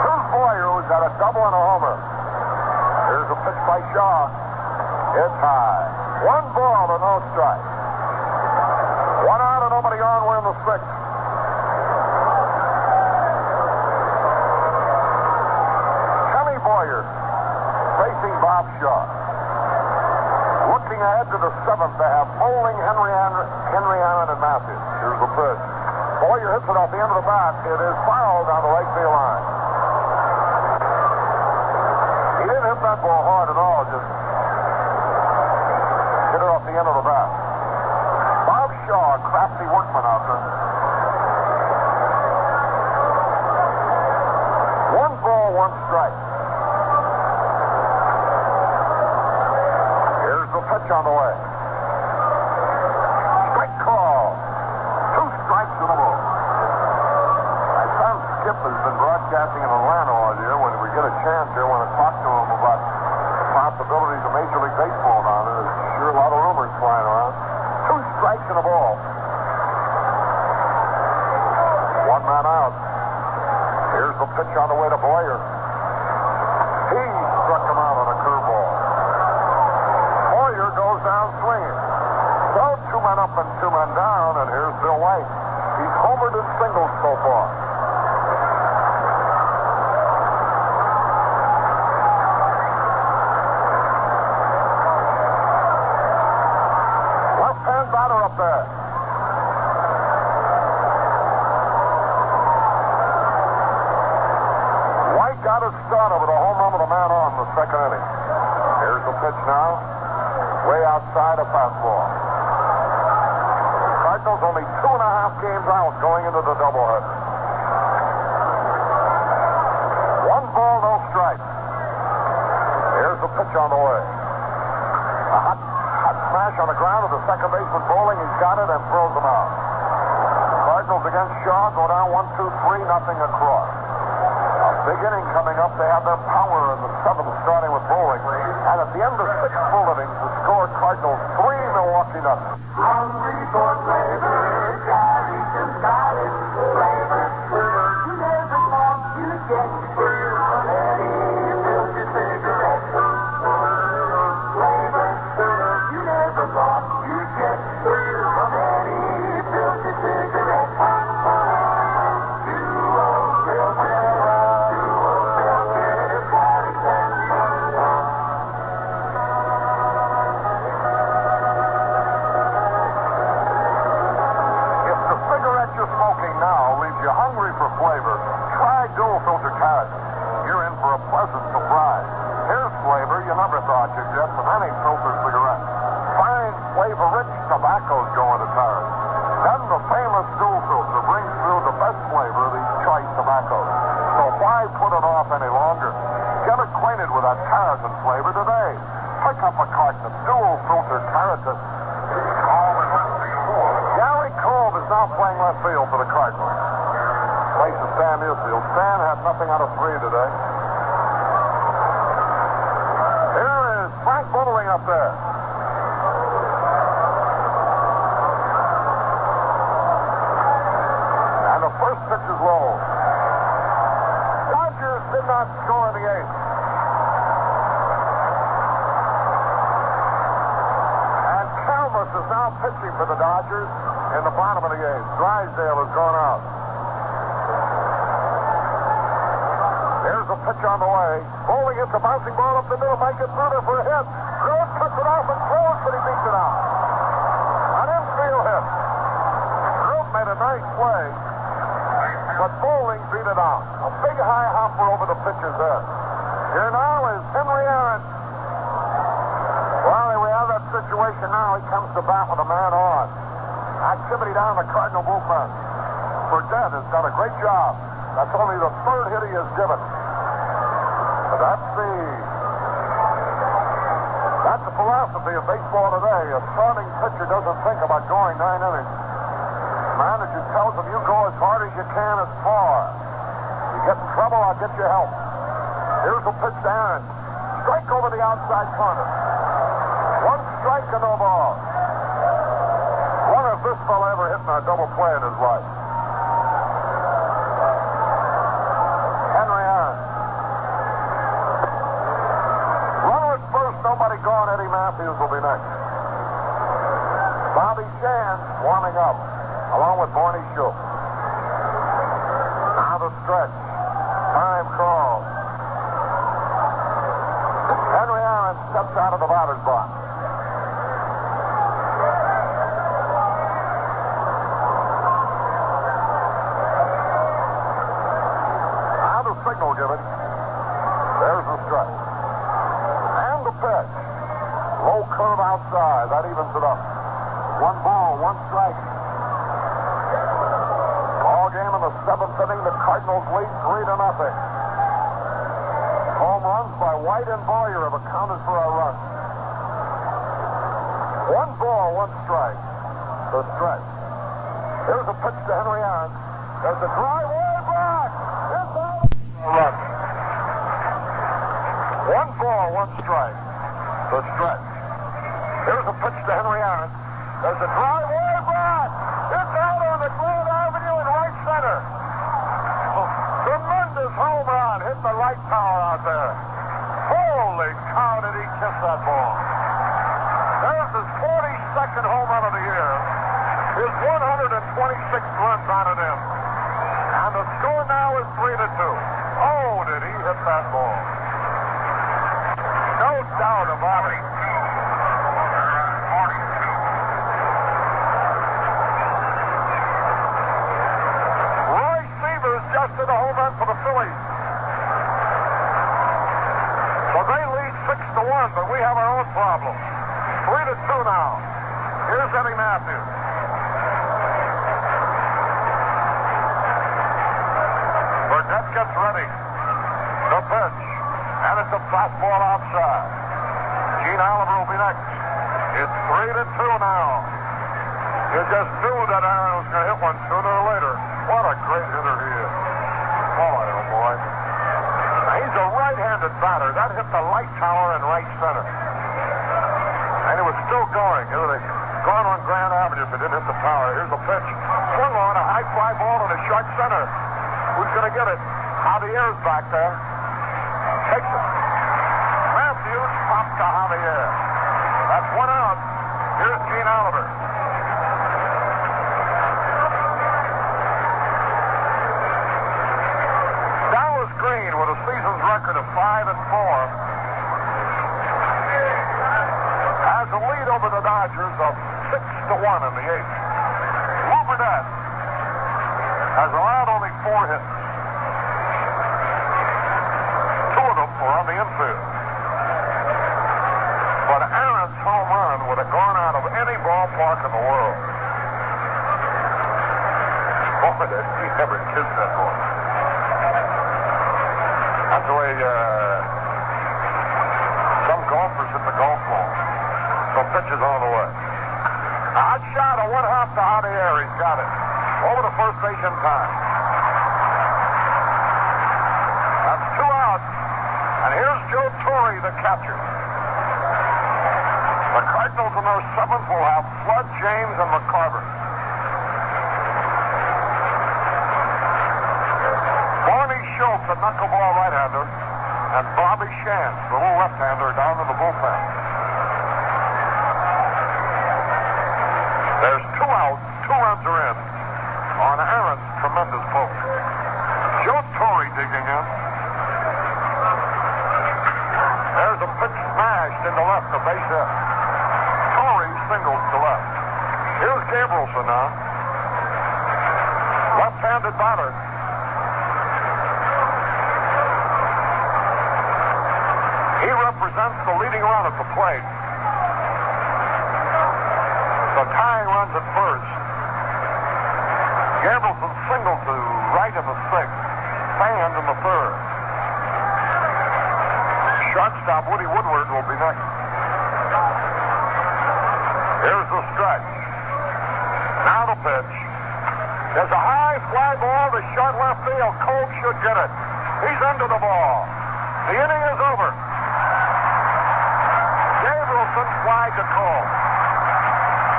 Here's Boyer, who's got a double and a homer. Here's a pitch by Shaw. It's high. 1 ball and no strike. 1 out and nobody on. We're in the 6th. Kenny Boyer facing Bob Shaw. Looking ahead to the 7th, they have Bowling, Henry Allen, and Matthews. Here's the pitch. Boyer hits it off the end of the bat. It is fouled down the right field line. He didn't hit that ball hard at all, just hit it off the end of the bat. Bob Shaw, crafty workman out there. 1 ball, 1 strike. Here's the pitch on the way. Strike call. 2 strikes and a ball. My son Skip has been broadcasting in Atlanta all year. When we get a chance here, want to talk to him about the possibilities of Major League Baseball down there. There's sure a lot of rumors flying around. 2 strikes and a ball. 1 man out. Here's the pitch on the way to Boyer. He struck him out on a curveball. Boyer goes down swinging. So 2 men up and 2 men down, and here's Bill White. He's homered in singles so far. Left-hand batter up there. White got his starter with a home run with a man on in the 2nd inning. Here's the pitch now. Way outside a fastball. Cardinals only 2.5 games out going into the doubleheader. 1 ball, no strike. Here's the pitch on the way. A hot smash on the ground to the second baseman Bowling. He's got it and throws him out. Cardinals against Shaw go down 1-2-3, nothing across. Big inning coming up. They have their power in the 7th, starting with Bowling. And at the end of 6 full innings, the score Cardinals 3, Milwaukee nothing. Hungry for flavor, Caray and Cardinals. Flavor, you never want to get from any filter cigarette. Flavor, you never want to get from any filter cigarette. Smoking now leaves you hungry for flavor. a pleasant surprise. Here's flavor you never thought you'd get from any filtered cigarette. Fine, flavor-rich tobaccos go into tires. Then the famous dual filter brings through the best flavor of these choice tobaccos. So why put it off any longer? Get acquainted with that Tarleton flavor today. Pick up a carton of dual filter Tarleton. Gary Cole is now playing left field for the Cardinals. Places Stan Musial. Stan had nothing out of 3 today. Here is Frank Bullring up there. And the first pitch is low. Dodgers did not score in the 8th. And Calmus is now pitching for the Dodgers in the bottom of the 8th. Drysdale has gone out. There's a pitch on the way. Bowling hits a bouncing ball up the middle. Might get through there for a hit. Groves cuts it off and throws, but he beats it out. An infield hit. Groves made a nice play, but Bowling beat it out. A big high hopper over the pitcher's head. Here now is Henry Aaron. Well, we have that situation now. He comes to bat with a man on. Activity down the Cardinal bullpen. Burdett has done a great job. That's only the 3rd hit he has given. But that's the philosophy of baseball today. A starting pitcher doesn't think about going 9 innings. Manager tells him, you go as hard as you can as far. You get in trouble, I'll get you help. Here's a pitch to Aaron. Strike over the outside corner. 1 strike and no ball. Wonder if this fella ever hit a double play in his life. Henry Aaron. Runner at first, nobody gone. Eddie Matthews will be next. Bobby Shan warming up, along with Barney Schultz. Now the stretch. Time call. Henry Aaron steps out of the batter's box. Now the signal given. There's the stretch. And the pitch. Low curve outside. That evens it up. 1 ball, 1 strike. Ball game in the 7th inning. The Cardinals lead 3-0. Home runs by White and Boyer have accounted for our run. 1 ball, 1 strike. The stretch. Here's a pitch to Henry Aaron. There's a drive way back. It's out. Run. 1 ball, 1 strike. The stretch. Here's a pitch to Henry Aaron. There's a drive way back. It's out on the Glen Avenue in right center. Tremendous home run. Hit the light tower out there. Holy cow, did he kiss that ball. There's his 42nd home run of the year. His 126th run batted in. And the score now is 3-2. Oh, did he hit that ball. No doubt about it. Just did a home run for the Phillies. So they lead 6-1, but we have our own problem. 3-2 now. Here's Eddie Matthews. Burdett gets ready. The pitch. And it's a fastball outside. Gene Oliver will be next. It's 3-2 now. You just knew that Aaron was going to hit one sooner or later. What a great hitter he is. Boy, oh boy. Now, he's a right-handed batter. That hit the light tower in right center. And it was still going. It would have gone on Grand Avenue if it didn't hit the tower. Here's a pitch. Swung on a high fly ball in a short center. Who's going to get it? Javier's back there. Takes it. Matthews pops to Javier. That's 1 out. Here's Gene Oliver. Green with a season's record of 5-4 has a lead over the Dodgers of 6-1 in the 8th. Lou Burdett has allowed only 4 hits. 2 of ballpark in the world. Boy, that he never kissed that ball. That's the way some golfers hit the golf ball. So pitch is on the way. Hot shot, a one-hop to out of the air. He's got it. Over to first base in time. That's 2 outs. And here's Joe Torre, the catcher. The Cardinals in their 7th will have Flood, James, and McCarver. Barney Schultz, a knuckleball right-hander, and Bobby Shantz, the little left-hander, down in the bullpen. There's 2 outs, 2 runs are in on Aaron's tremendous poke. Joe Torre digging in. There's a pitch smashed into left, a base hit. Torre singles to left. Here's Gabrielson now. Left-handed batter. He represents the leading run at the plate. The tying runs at first. Gabrielson singled to right in the 6th. Fanned in the 3rd. Shortstop Woody Woodward will be next. Here's the stretch. Now the pitch. There's a high fly ball to short left field. Cole should get it. He's under the ball. The inning is over. Gabrielson flied to Cole.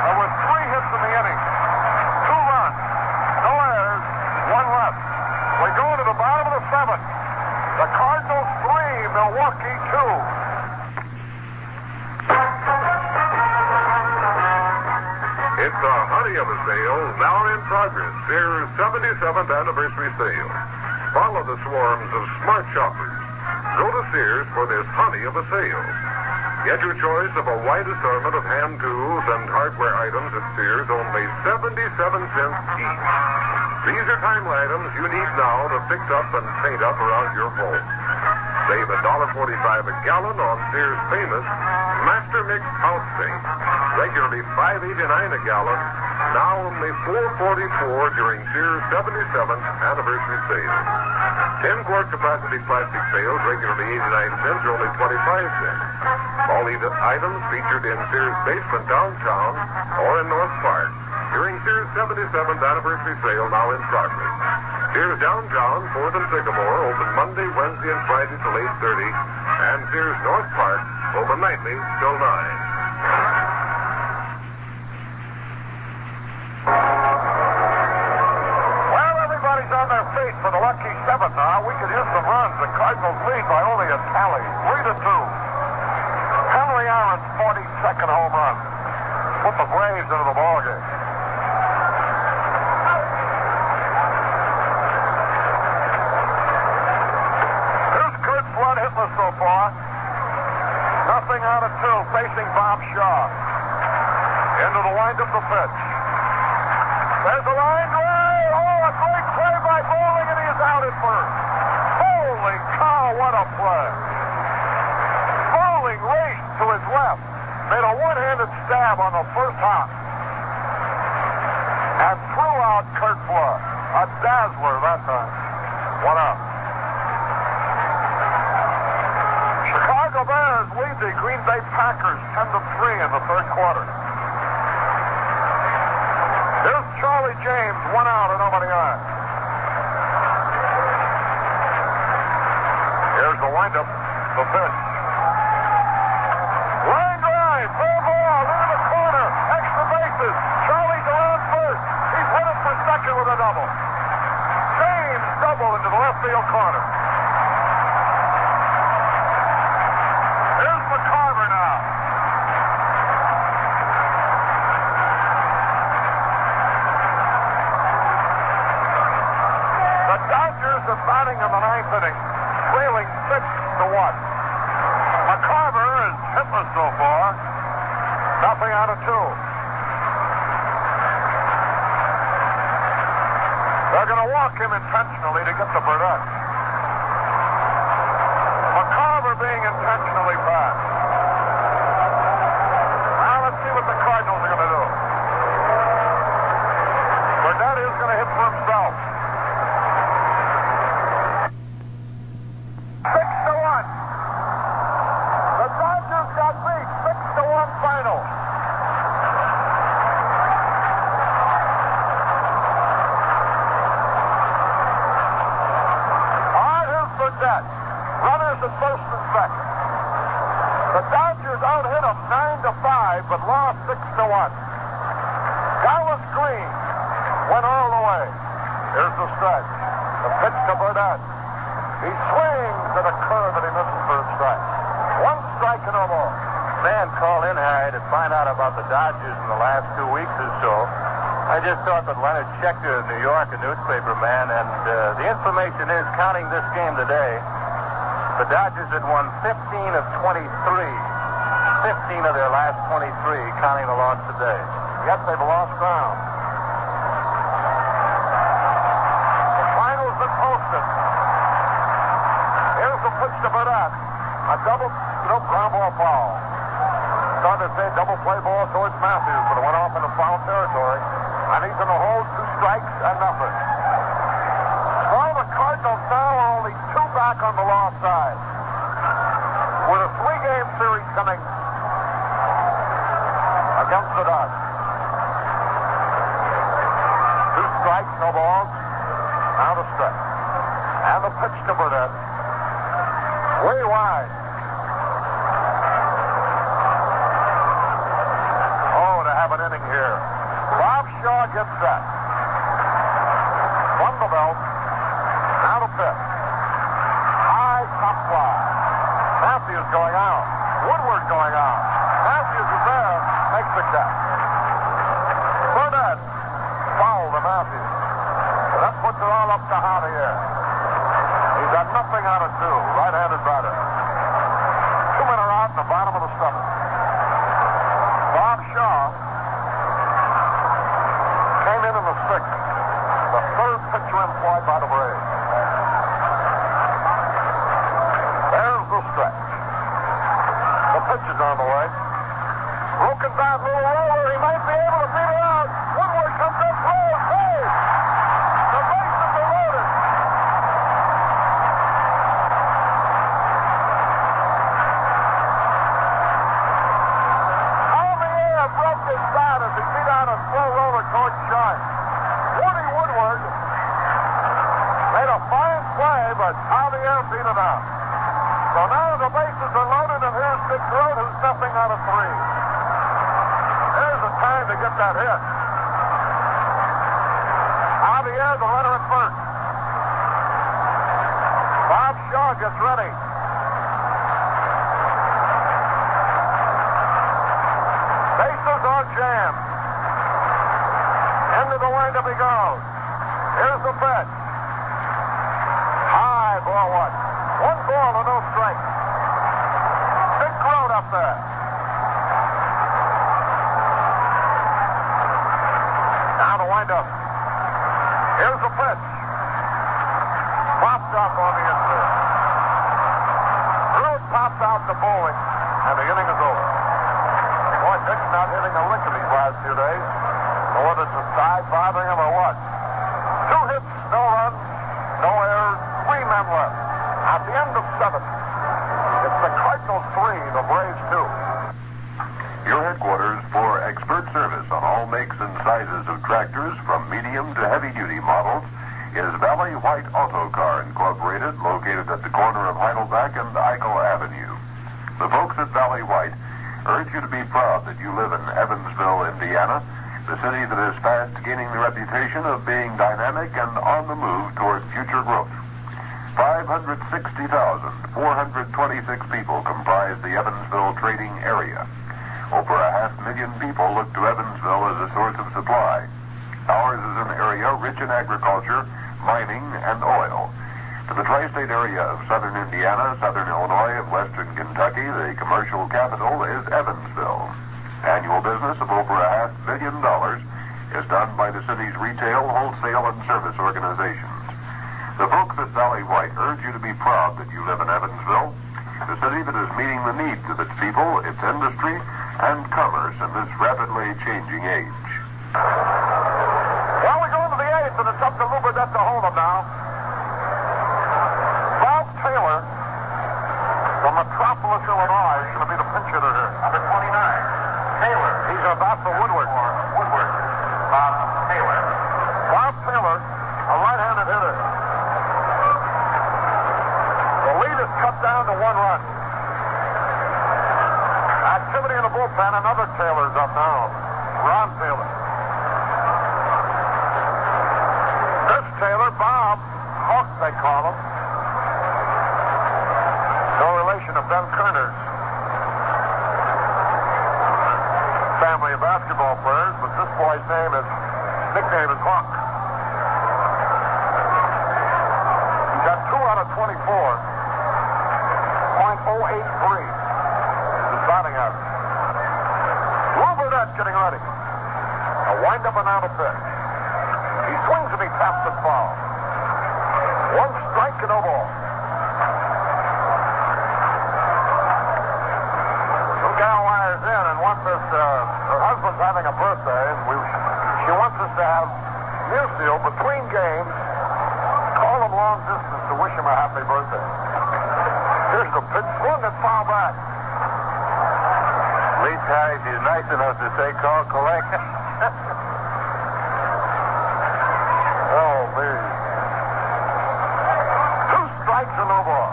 There were 3 hits in the inning. 2 runs. No errors. 1 left. We go to the bottom of the 7th. The Cardinals 3, Milwaukee 2. It's the honey of a sale, now in progress. Sears' 77th anniversary sale. Follow the swarms of smart shoppers. Go to Sears for this honey of a sale. Get your choice of a wide assortment of hand tools and hardware items at Sears, only 77 cents each. These are timely items you need now to fix up and paint up around your home. Save $1.45 a gallon on Sears' famous Master Mix House Paint. Regularly $5.89 a gallon, now only $4.44 during Sears' 77th anniversary sale. 10-quart capacity plastic pails, regularly 89 cents, or only 25 cents. All these items featured in Sears' basement downtown or in North Park during Sears' 77th anniversary sale, now in progress. Sears downtown, 4th and Sycamore, open Monday, Wednesday, and Friday till 8:30, and Sears North Park, open nightly till 9. On their feet for the lucky 7th now. We could use some runs. The Cardinals lead by only a tally. 3-2. Henry Aaron's 42nd home run. Put the Braves into the ballgame. Here's Kurt Flood hitless so far. Nothing out of 2. Facing Bob Shaw. Into the windup the pitch. There's a line drive. Oh, a great play by Bowling, and he is out at first. Holy cow, what a play. Bowling raced to his left, made a one-handed stab on the first hop, and threw out Kurt Flood. A dazzler that time. 1 out. Chicago Bears lead the Green Bay Packers 10-3 in the 3rd quarter. Here's Charlie James, 1 out and nobody on. Here's the windup, the pitch. Line drive, full ball, into the corner, extra bases. Charlie's around first. He's headed for second with a double. James double into the left field corner. Here's McCarver now. The Dodgers are batting in the 9th inning, trailing 6-1. McCarver is hitless so far. Nothing out of 2. They're going to walk him intentionally to get the Burnett. McCarver being intentionally passed. Now let's see what the Cardinals are going to do. Runners at first and second. The Dodgers out-hit them 9-5, but lost 6-1. Dallas Green went all the way. Here's the stretch. The pitch to Burnett. He swings at a curve and he misses for a strike. One strike and no more. Man called in, Harry, to find out about the Dodgers in the last 2 weeks or so. I just thought that Leonard Schechter of New York, a newspaper man, and the information is, counting this game today, the Dodgers had won 15 of 23. 15 of their last 23, counting the loss today. Yet they've lost ground. The final's been posted. Here's the pitch to Burnett. A double, ground ball foul. Started to say double play ball towards Matthews, but it went off into foul territory. And he's in the hole, 2 strikes and nothing. So the Cardinals now are only 2 back on the lost side. With a 3-game series coming against the Dodgers. 2 strikes, no balls. Now the stretch. And the pitch to Burnett. Way wide. Oh, to have an inning here. Bob Shaw gets set. From the belt. Now the pitch. High top fly. Matthews going out. Woodward going out. Matthews is there. Makes the catch. Burnett. Foul to Matthews. So that puts it all up to Javier. He's got nothing out of 2. Right-handed batter. 2 men are out in the bottom of the 7th. Bob Shaw came in the 6th. The 3rd pitcher employed by the Braves. There's the stretch. The pitch is on the way. Broken back, little roller. He might be able to beat it out. Woodward comes up, throws, saves. The bases are loaded. Javier broke his bat as he beat out a slow roller towards Sharp. Woody Woodward made a fine play, but Javier beat it out. So now the bases are loaded, and here's Big Grote, who's nothing out of 3. There's the time to get that hit. Javier, the runner at first. Bob Shaw gets ready. Bases are jammed. Into the windup he goes. Here's the pitch. High ball 1. 1 ball and no strike. Big Grote up there. Now the windup. Here's the pitch. Popped up on the infield. Grote popped out to Bowling, and the inning is over. Boy, Dick's not hitting a lick in these last few days. Or whether it's a side bothering him or what. 2 hits, no runs, no errors, 3 men left. At the end of 7, it's the Cardinals 3, the Braves 2. Your headquarters for expert service on all makes and sizes of tractors from medium to heavy-duty models is Valley White Auto Car Incorporated, located at the corner of Heidelberg and Eichel Avenue. The folks at Valley White urge you to be proud that you live in Evansville, Indiana, the city that is fast gaining the reputation of being dynamic and on the move toward future growth. 560,426 people comprise the Evansville trading area. Over 500,000 people look to Evansville as a source of supply. Ours is an area rich in agriculture, mining, and oil. To the tri-state area of southern Indiana, southern Illinois, and western Kentucky, the commercial capital is Evansville. Annual business of over $500 million is done by the city's retail, wholesale, and service organizations. The folks at Valley White urge you to be proud that you live in Evansville, the city that is meeting the needs of its people, its industry, and commerce in this rapidly changing age. Well, we go into the 8th, and it's up to Luberdet to hold them now. Bob Taylor from Metropolis, Illinois, is going to be the pinch hitter here. Number 29. Taylor. He's going to bat for Woodward. Woodward. Bob Taylor. Bob Taylor, a right-handed hitter. The lead is cut down to 1 run. Activity in the bullpen. Another Taylor's up now. Ron Taylor. This Taylor, Bob Hawk, they call him. No relation to Ben Kerner's family of basketball players, but this boy's nickname is Hawk. He got 2 out of 24. .083 is his batting average. Lou Burnett getting ready. A wind-up and out of pitch. He swings and he taps it foul. 1 strike and no ball. Some gal wires in and wants us, her husband's having a birthday, and she wants us to have musical between games. Call him long distance to wish him a happy birthday. Here's the pitch, swung and foul back. Lee Caray, she's nice enough to say call collect. Oh, me. 2 strikes and no ball.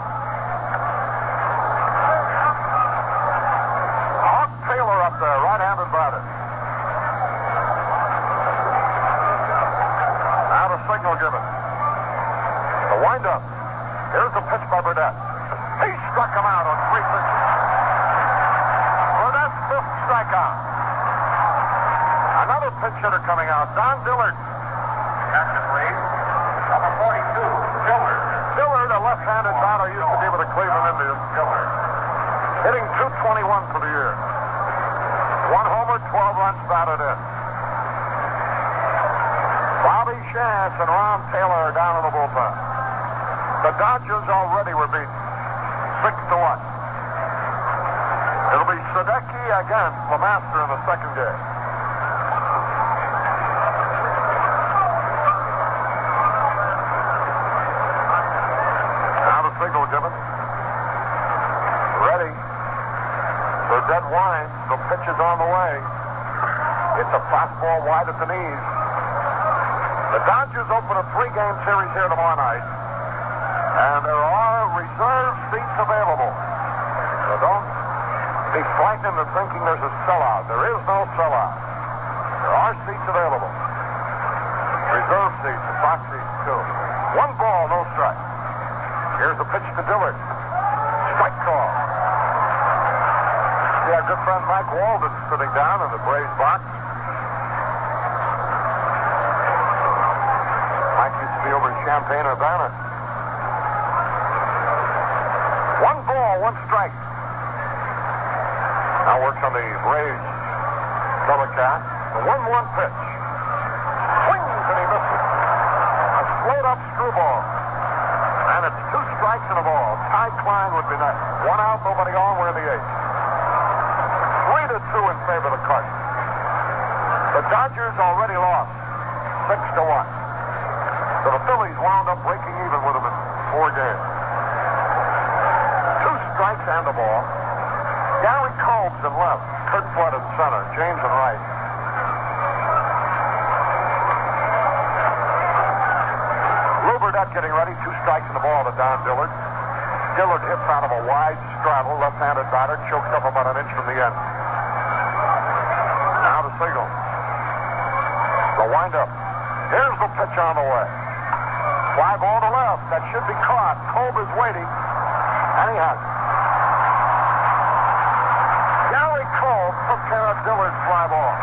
Hawk Taylor up there, right-handed batter. Now the signal given. The wind-up. Here's the pitch by Burnett. He struck him out on 3 pitches. Burnett's 5th strikeout. Another pitch hitter coming out, Don Dillard. Captain Lee, number 42, Dillard. Dillard, a left-handed batter, used to be with the Cleveland Indians. Dillard. Hitting .221 for the year. 1 homer, 12 runs batted in. Bobby Shantz and Ron Taylor are down in the bullpen. The Dodgers already were beaten 6-1. It'll be Sadecki against Lemaster in the second game. Now the signal given. Ready. The dead wind. The pitch is on the way. It's a fastball wide at the knees. The Dodgers open a 3-game series here tomorrow night. And there are reserve seats available. So don't be frightened into thinking there's a sellout. There is no sellout. There are seats available. Reserve seats, and box seats too. 1 ball, no strike. Here's the pitch to Dillard. Strike call. See our good friend Mike Walden sitting down in the Braves box. Mike used to be over in Champaign-Urbana. 1 ball, 1 strike. Now works on the Braves telecast. The 1-1 pitch. Swings and he misses. A slowed-up screwball. And it's 2 strikes and a ball. Ty Klein would be next. 1 out, nobody on. We're in the 8th. 3-2 in favor of the Cardinals. The Dodgers already lost 6-1. So the Phillies wound up breaking even with them in 4 games. 2 strikes and a ball. Gary Combs in left. Kurt Flood in center. James in right. Lou Burnett getting ready. 2 strikes and a ball to Don Dillard. Dillard hits out of a wide straddle. Left-handed batter. Chokes up about an inch from the end. Now the signal. The wind-up. Here's the pitch on the way. Fly ball to left. That should be caught. Kolb is waiting. And he has it. Gary Kolb took care of Dillard's fly ball.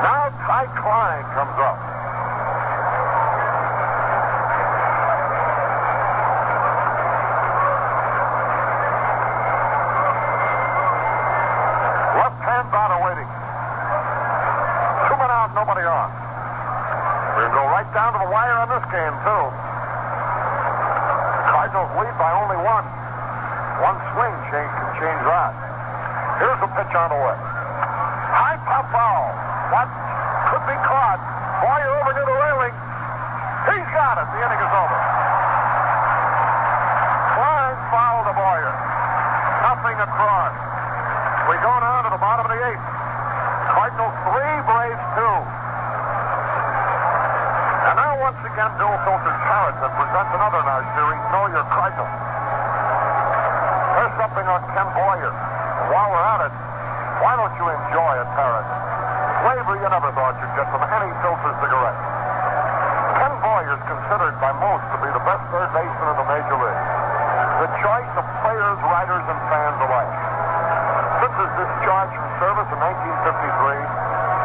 Now Ty Klein comes up. Left-hand batter waiting. 2 men out, nobody on. We'll go right down to the wire on this game, too. Cardinals lead by only 1. 1 swing can change that. Here's the pitch on the way. High pop foul. That could be caught. Boyer over near the railing. He's got it. The inning is over. Klein fouled to Boyer. Nothing across. We go now to the bottom of the 8th. Cardinals 3, Braves 2. And now once again, dual-filtered Carrington presents another in our series, Know Your Cardinals. There's something on Ken Boyer. And while we're at it, why don't you enjoy a Carrington? Flavor you never thought you'd get from any filter cigarette. Ken Boyer is considered by most to be the best third baseman in the Major League. The choice of players, writers, and fans alike. Since his discharge from service in 1953,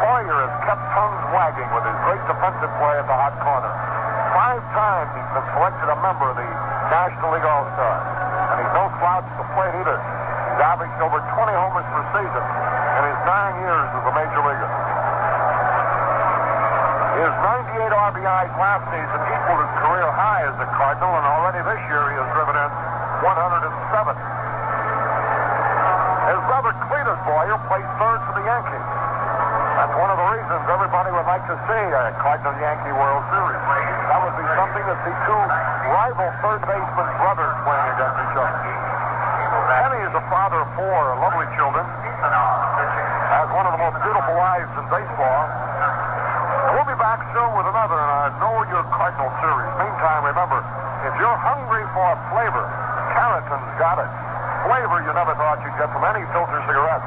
Boyer has kept tongues wagging with his great defensive play at the hot corner. 5 times he's been selected a member of the National League All-Stars. And he's no slouch at the plate either. He's averaged over 20 homers per season in his 9 years as a major leaguer. His 98 RBIs last season equaled his career high as a Cardinal, and already this year he has driven in 107. His brother Cletus Boyer plays third for the Yankees. That's one of the reasons everybody would like to see a Cardinal-Yankee World Series. That would be something to see 2 rival third baseman brothers playing against each other. Kenny is a father of 4 lovely children. Has one of the most beautiful wives in baseball. And we'll be back soon with another in our Know Your Cardinal series. Meantime, remember, if you're hungry for flavor, Carrington's got it. Flavor you never thought you'd get from any filter cigarette.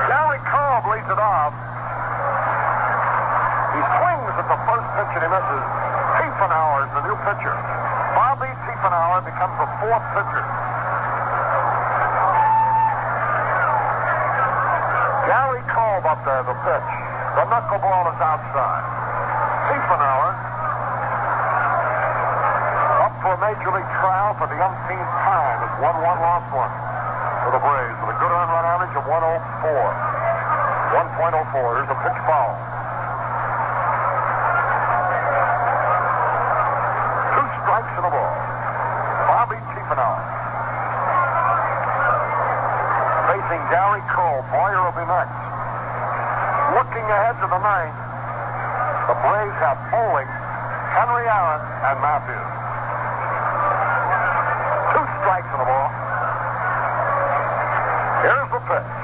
Gary Cobb leads it off. He swings at the first pitch and he misses. Tiefenauer is the new pitcher. Bobby Tiefenauer becomes the 4th pitcher. Gary Cobb up there, the pitch. The knuckleball is outside. Tiefenauer up for a Major League trial for the umpteenth time. It's 1-1, lost 1 for the Braves with a good earned run average of 104. 1.04. Here's a pitch foul. 2 strikes and a ball. Bobby Tiefenauer facing Gary Cole. Boyer will be next. Looking ahead to the 9th, the Braves have Bowling, Henry Aaron, and Matthews. 2 strikes and a ball. Here's the pitch.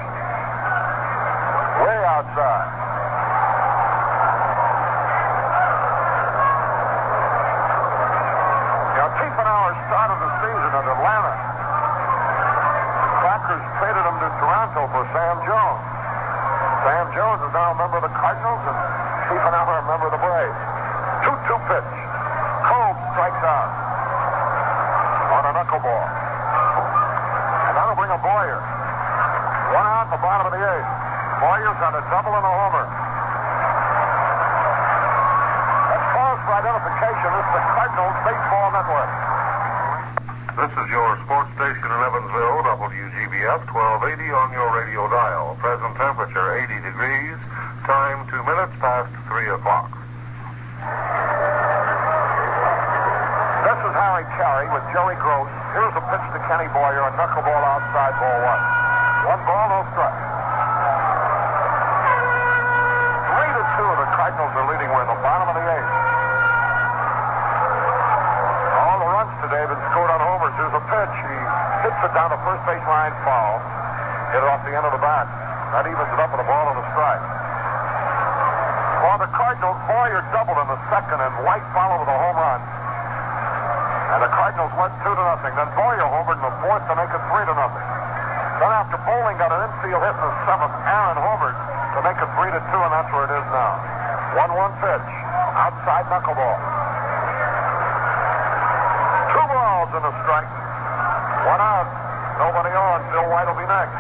Way outside. Now, Tiefenauer started the season at Atlanta. The Crackers traded him to Toronto for Sam Jones. Sam Jones is now a member of the Cardinals, and Tiefenauer a member of the Braves. 2-2 pitch. Cole strikes out on a knuckleball. And that'll bring a Boyer. 1 out in the bottom of the 8th. Boyer's on a double and a homer. That's cause for identification. This is the Cardinals Baseball Network. This is your sports station in Evansville, WGBF 1280 on your radio dial. Present temperature 80 degrees. Time 2 minutes past 3 o'clock. This is Harry Caray with Jerry Gross. Here's a pitch to Kenny Boyer, a knuckleball outside, ball 1. 1 ball, no strike. 3-2, the Cardinals are leading. We're in the bottom of the 8th. All the runs today have been scored on homers. Here's a pitch. He hits it down the first base line, foul. Hit it off the end of the bat. That evens it up with a ball and a strike. For the Cardinals, Boyer doubled in the 2nd, and White followed with a home run. And the Cardinals led 2-0. Then Boyer homered in the 4th to make it 3-0. Then after Bowling got an infield hit in the 7th, Aaron homered to make it 3-2, and that's where it is now. 1-1 pitch. Outside knuckleball. 2 balls and a strike. 1 out. Nobody on. Bill White will be next.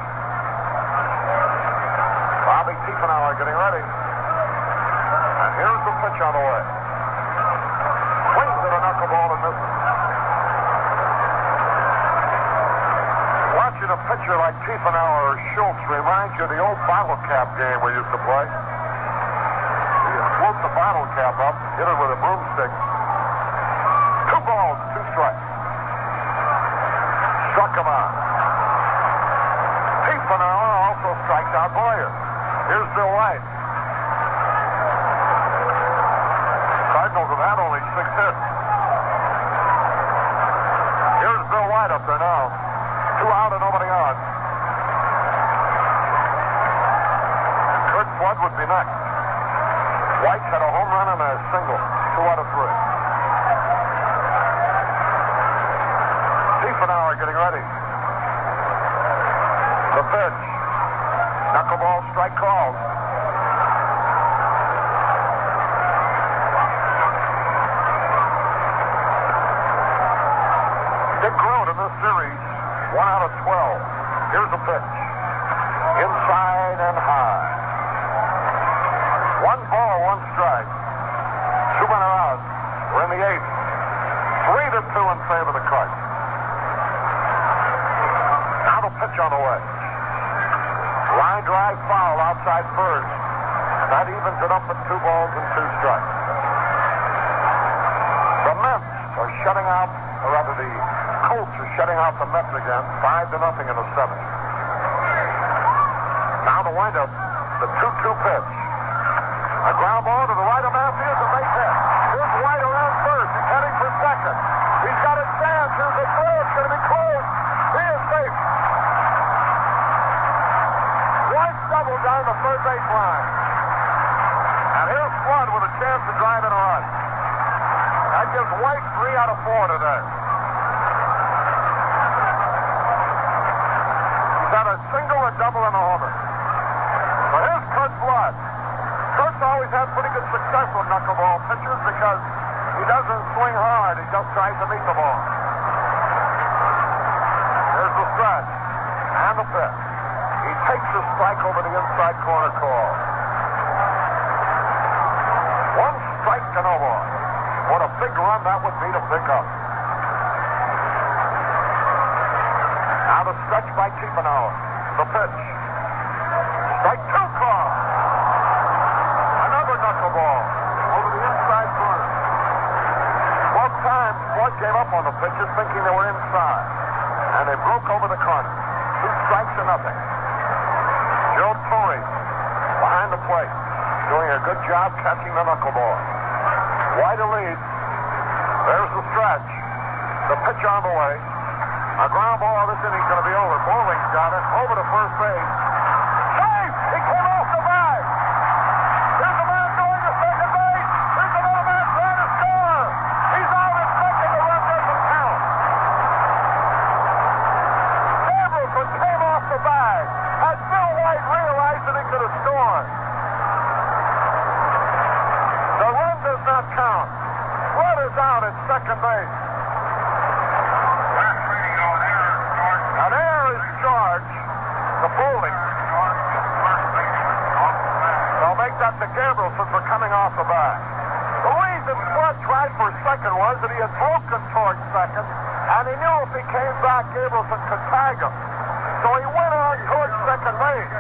Bobby Tiefenauer getting ready. And here's the pitch on the way. Swings at a knuckleball and misses. Watching a pitcher like Tiefenauer or Schultz reminds you of the old bottle cap game we used to play. You float the bottle cap up, hit it with a broomstick. 2 balls, 2 strikes. Struck him out. Tiefenauer also strikes out Boyer. Here's Bill White. Cardinals have had only 6 hits. Here's Bill White up there now. 2 out and nobody on. Flood would be next. White had a home run and a single. 2 out of 3. Tiefenauer getting ready. The pitch. Knuckleball strike called. Dick Grote in this series, 1 out of 12. Here's the pitch. Inside and high. 1 ball, 1 strike. 2 men are out. We're in the 8th. 3-2 in favor of the Cardinals. Now the pitch on the way. Line drive foul outside first. And that evens it up at 2 balls and 2 strikes. The Mets are shutting out, or rather the Colts are shutting out the Mets again. 5-0 in the 7th. Now the windup, the 2-2 pitch. A ground ball to the right of Matthews, and base hit. Here's White around first. He's heading for second. He's got a chance. Here's the throw. It's going to be close. He is safe. White doubled down the third base line. And here's Flood with a chance to drive in a run. That gives White 3 out of 4 today. He's got a single, a double, and a homer. But here's Kurt Flood. Kurt's always had pretty good success with knuckleball pitchers because he doesn't swing hard. He just tries to meet the ball. There's the stretch and the pitch. He takes the strike over the inside corner call. 1 strike to no ball. What a big run that would be to pick up. Now the stretch by Tiefenauer. The pitch. Strike 2 call. Another knuckleball over the inside corner. Both times, Flood gave up on the pitches thinking they were inside. And they broke over the corner. 2 strikes to nothing. Joe Torre behind the plate, doing a good job catching the knuckleball. White a lead. There's the stretch. The pitch on the way. A ground ball. This inning's going to be over. Bowling's got it. Over to first base. Safe! He came off the bag. There's a man going to second base. There's another man trying to score. He's out at second. The run doesn't count. Gabrielson came off the bag. As Bill White realized that he could have scored. The run does not count. Flood is out at second base. An error is charged. The bowling. They'll make that to Gabrielson for coming off the bag. The reason Flood tried for second was that he had broken towards second, and he knew if he came back, Gabrielson could tag him. So he went on towards second base.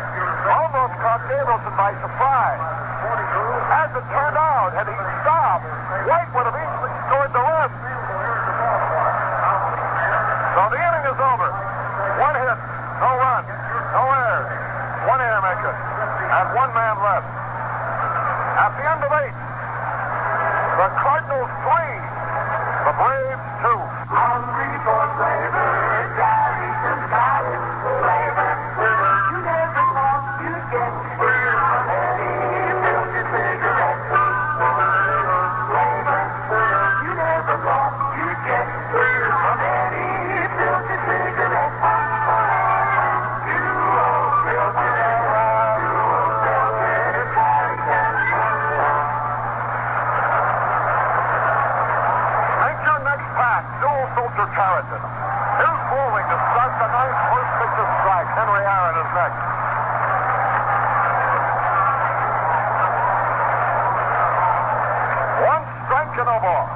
Almost caught Gabrielson by surprise. As it turned out, had he stopped, White would have easily scored the run. So the inning is over. 1 hit, no run, no errors. 1 air maker, and 1 man left. At the end of 8, the Cardinals 3, the Braves 2. Hungry for flavor, Gary's and Cotton flavor. You never thought you'd get here from any filtered cigarette. Flavor, you never thought you'd get here from any filtered cigarette. Carrington. Here's Bowling to start the 9th. First pitch of strike. Henry Aaron is next. One strike and no ball.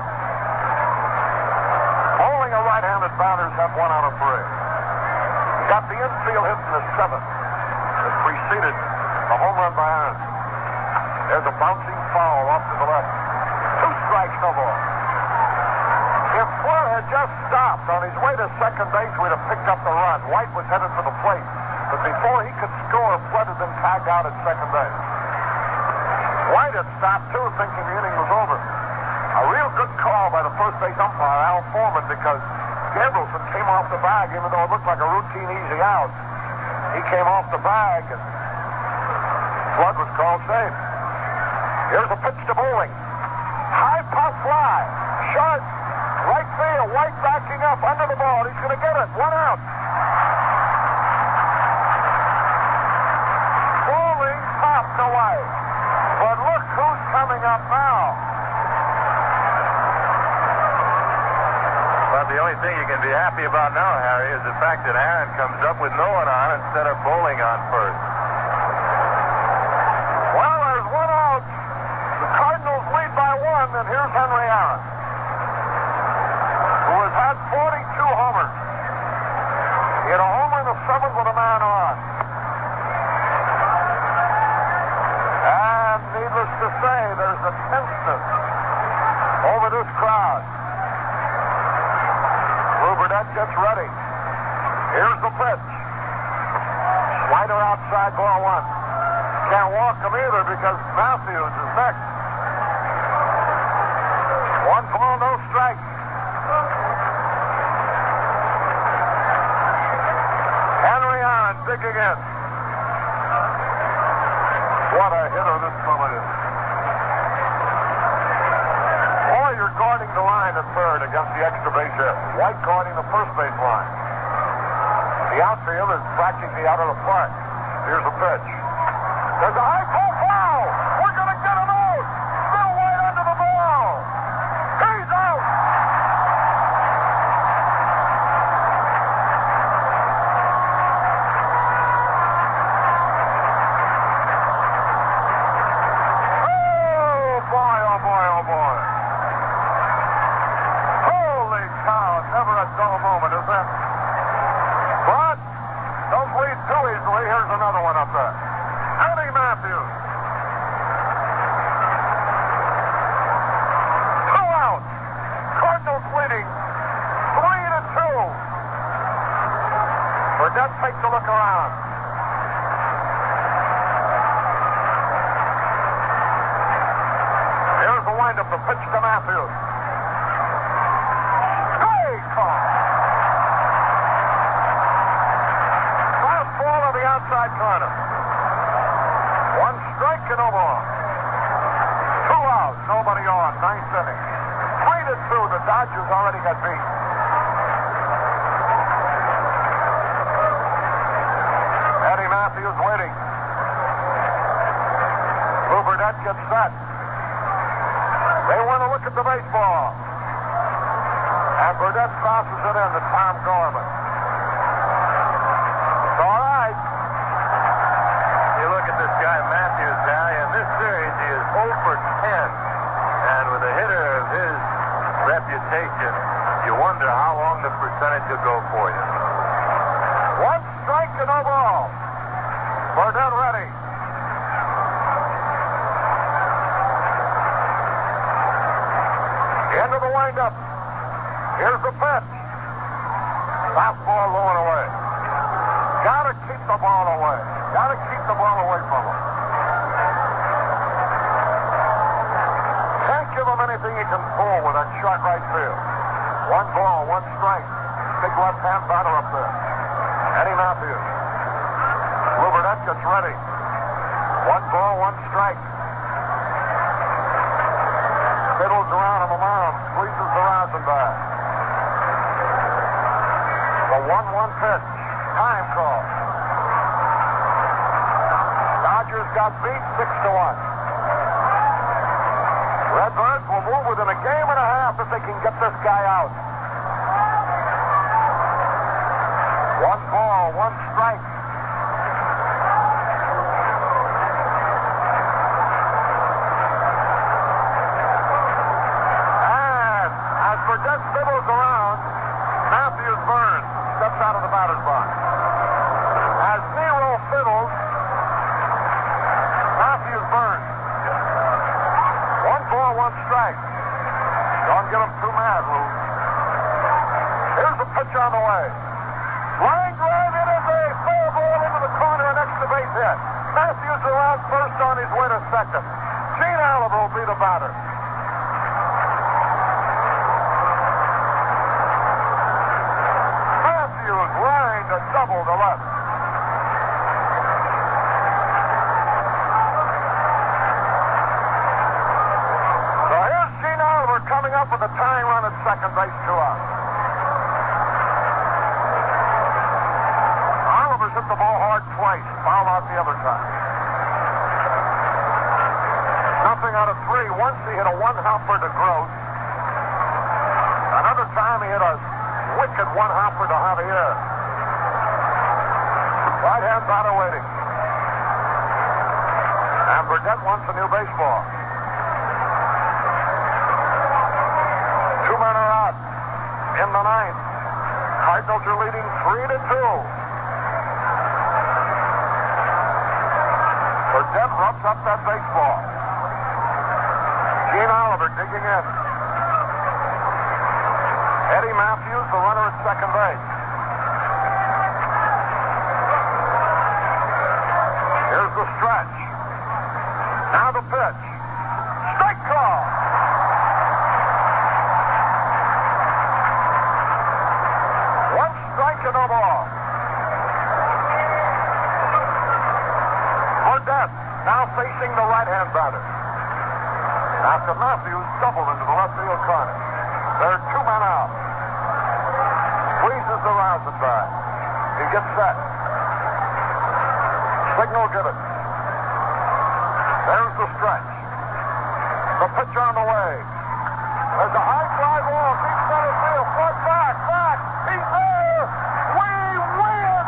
Bowling a right-handed batters have 1 out of 3. He got the infield hit in the 7th. It preceded the home run by Aaron. There's a bouncing foul off to the left. 2 strikes, no ball. If Flood had just stopped on his way to second base, we'd have picked up the run. White was headed for the plate. But before he could score, Flood had been tagged out at second base. White had stopped, too, thinking the inning was over. A real good call by the first base umpire, Al Forman, because Gabrielson came off the bag, even though it looked like a routine easy out. He came off the bag, and Flood was called safe. Here's a pitch to Bowling. High pop fly. Short. Right field. White backing up under the ball. He's going to get it. 1 out. Bowling popped away. But look who's coming up now. But the only thing you can be happy about now, Harry, is the fact that Aaron comes up with no one on instead of Bowling on first. Well, there's 1 out. The Cardinals lead by 1, and here's Henry Aaron, who has had 42 homers. He had a homer in the 7th with a man on. And needless to say, there's a tenseness over this crowd. Burdette gets ready. Here's the pitch. Slider outside, ball 1. Can't walk him either because Matthews is next. 1 ball, no strike. Henry Aaron digging in. What a hitter this fellow is. Boy, you're guarding the line at third against the extra base hit. White guarding the first base line. The outfield is practically out of the park. Here's a pitch. There's a high ball foul. We're going to get him out. Still White under the ball. He's out. Oh, boy, oh, boy, oh, boy. Holy cow. Never a dull moment, is it? But don't lead too easily. Here's another one up there. Eddie Matthews. 2 out. Cardinals leading 3-2. Burdette takes a look around. Here's the windup, the pitch to Matthews. Great call. Fastball to the outside corner. 1 strike and no ball. 2 out, nobody on, 9th inning. 3-2, the Dodgers already got beat. Eddie Matthews waiting. Burdette gets set. They want to look at the baseball. And Burdette crosses it in to Tom Gorman. It's all right. You look at this guy, Matthews, Harry, in this series, he is 0 for 10. And with a hitter of his reputation, you wonder how long the percentage will go for you. 1 strike and no ball. Burdette ready. Into the windup. Here's the pitch. Fastball low and away. Gotta keep the ball away. Gotta keep the ball away from him. Can't give him anything he can pull with that short right field. 1 ball, 1 strike. Big left-hand batter up there. Eddie Matthews. Burdette gets ready. 1 ball, 1 strike. Fiddles around on the mound. Squeezes the rosin back. The 1-1 pitch. Time call. Dodgers got beat 6-1. Redbirds will move within a game and a half if they can get this guy out. 1 ball, 1 strike. And as Burdette fiddles around, Matthews Burns steps out of the batter's box. As Nero fiddles, Matthews Burns. 1 ball, 1 strike. Don't get him too mad, Lou. Here's the pitch on the way. Line drive, it is a fair ball into the corner, an extra base hit. Matthews around first on his way to second. Gene Oliver will be the batter. Matthews lined a double to left. tying run at second base, 2 out. Oliver's hit the ball hard twice. Fouled out the other time. Nothing out of 3. Once he hit a one-hopper to Gross. Another time he hit a wicked one-hopper to Javier. Right-hand batter waiting. And Burdett wants a new baseball. 2 men are out in the 9th. Cardinals are leading 3-2. Burdett rubs up that baseball. Gene Oliver digging in. Eddie Matthews, the runner at second base. Here's the stretch. Now the pitch. Strike call. One strike and no ball. Burdett now facing the right-hand batter. After Matthews doubled into the left field corner. There are 2 men out. Squeezes the rosin back. He gets set. Signal given. There's the stretch. The pitch on the way. There's a high fly ball. Deep center field. Front back. He's there. We win.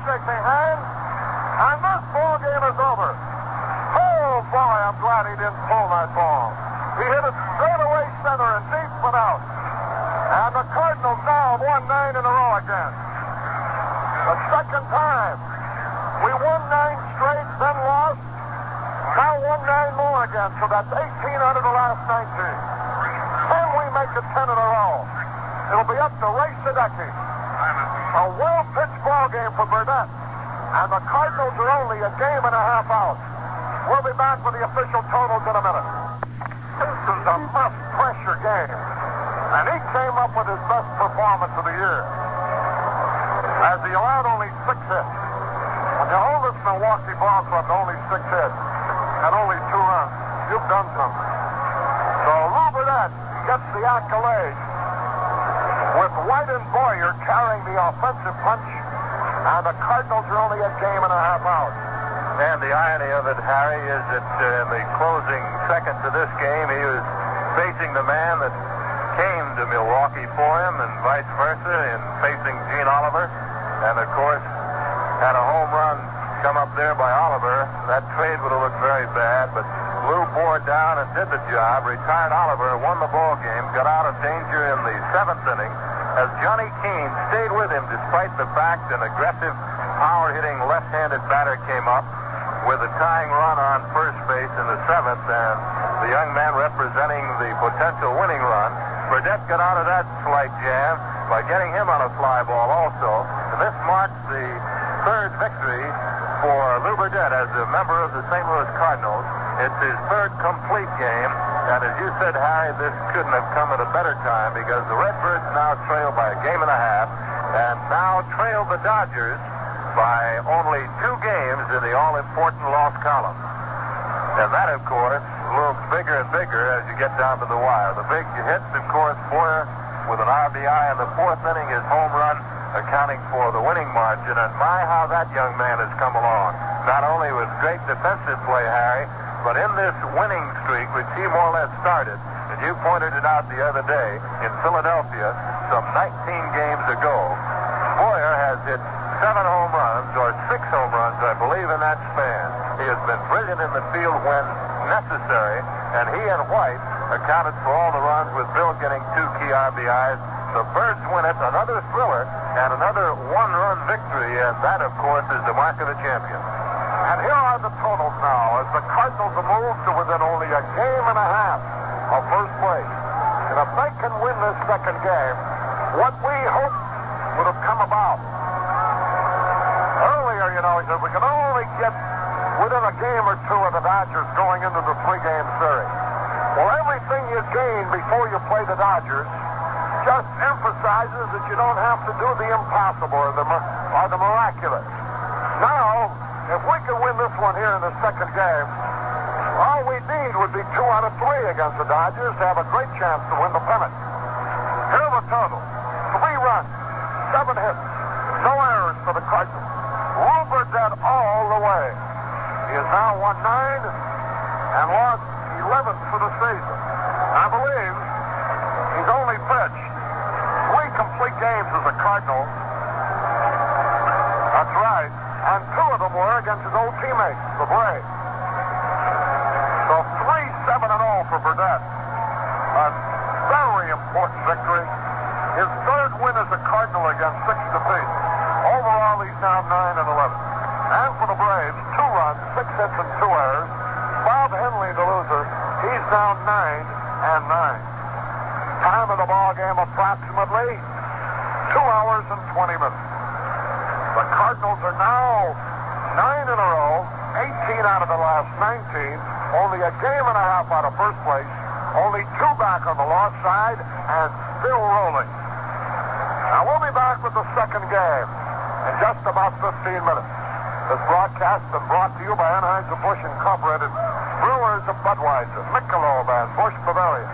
Shake me hand, and this ball game is over. Oh boy, I'm glad he didn't pull that ball. He hit it straight away center and deep and out. And the Cardinals now have won 9 in a row again. The second time. We won 9 straight, then lost. Now won 9 more again, so that's 18 out of the last 19. Can we make it 10 in a row? It'll be up to Ray Sadecki. A well-pitched ball game for Burdett. And the Cardinals are only a game and a half out. We'll be back with the official totals in a minute. This is a must-pressure game. And he came up with his best performance of the year. As he allowed only 6 hits. When you hold this Milwaukee ball club to only 6 hits and only 2 runs, you've done something. So Lou Burdett gets the accolade. With White and Boyer carrying the offensive punch, and the Cardinals are only a game and a half out. And the irony of it, Harry, is that in the closing seconds of this game, he was facing the man that came to Milwaukee for him, and vice versa, in facing Gene Oliver. And, of course, had a home run come up there by Oliver, that trade would have looked very bad, but Lou bore down and did the job, retired Oliver, won the ball game, got out of danger in the 7th inning, as Johnny Keane stayed with him despite the fact an aggressive, power-hitting left-handed batter came up with a tying run on first base in the 7th, and the young man representing the potential winning run. Burdett got out of that slight jam by getting him on a fly ball also, and this marks the 3rd victory for Lou Burdett as a member of the St. Louis Cardinals. It's his 3rd complete game, and as you said, Harry, this couldn't have come at a better time because the Redbirds now trail by a game and a half, and now trail the Dodgers by only 2 games in the all-important loss column. And that, of course, looms bigger and bigger as you get down to the wire. The big hits, of course, Boyer with an RBI in the 4th inning, his home run accounting for the winning margin, and my, how that young man has come along. Not only with great defensive play, Harry, but in this winning streak, which he more or less started, and you pointed it out the other day in Philadelphia, some 19 games ago, Boyer has hit 7 home runs, or 6 home runs, I believe, in that span. He has been brilliant in the field when necessary, and he and White accounted for all the runs, with Bill getting 2 key RBIs. The Birds win it, another thriller, and another 1-run victory, and that, of course, is the mark of the champion. And here are the totals now, as the Cardinals have moved to within only a game and a half of first place. And if they can win this second game, what we hoped would have come about. Earlier, you know, he said, we can only get within a game or two of the Dodgers going into the 3-game series. Well, everything you gain before you play the Dodgers just emphasizes that you don't have to do the impossible or the miraculous. Now, if we can win this one here in the second game, all we need would be 2 out of 3 against the Dodgers to have a great chance to win the pennant. Here are the total. 3 runs, 7 hits, no errors for the Cardinals. Ruber dead all the way. He has now won 9 and lost 11 for the season. I believe he's only pitched 3 complete games as a Cardinal. That's right. And 2 of them were against his old teammates, the Braves. So 3-7-0 for Burdett. A very important victory. His 3rd win as a Cardinal against 6 defeats. Overall, he's now 9-11. And for the Braves, 2 runs, 6 hits, and 2 errors. Bob Henley, the loser, he's now 9-9. Time of the ball game approximately 2 hours and 20 minutes. The Cardinals are now 9 in a row, 18 out of the last 19, only a game and a half out of first place, only 2 back on the loss side, and still rolling. Now we'll be back with the second game in just about 15 minutes. This broadcast has been brought to you by Anheuser-Busch Incorporated, Brewers of Budweiser, Michelob, and Busch Bavaria.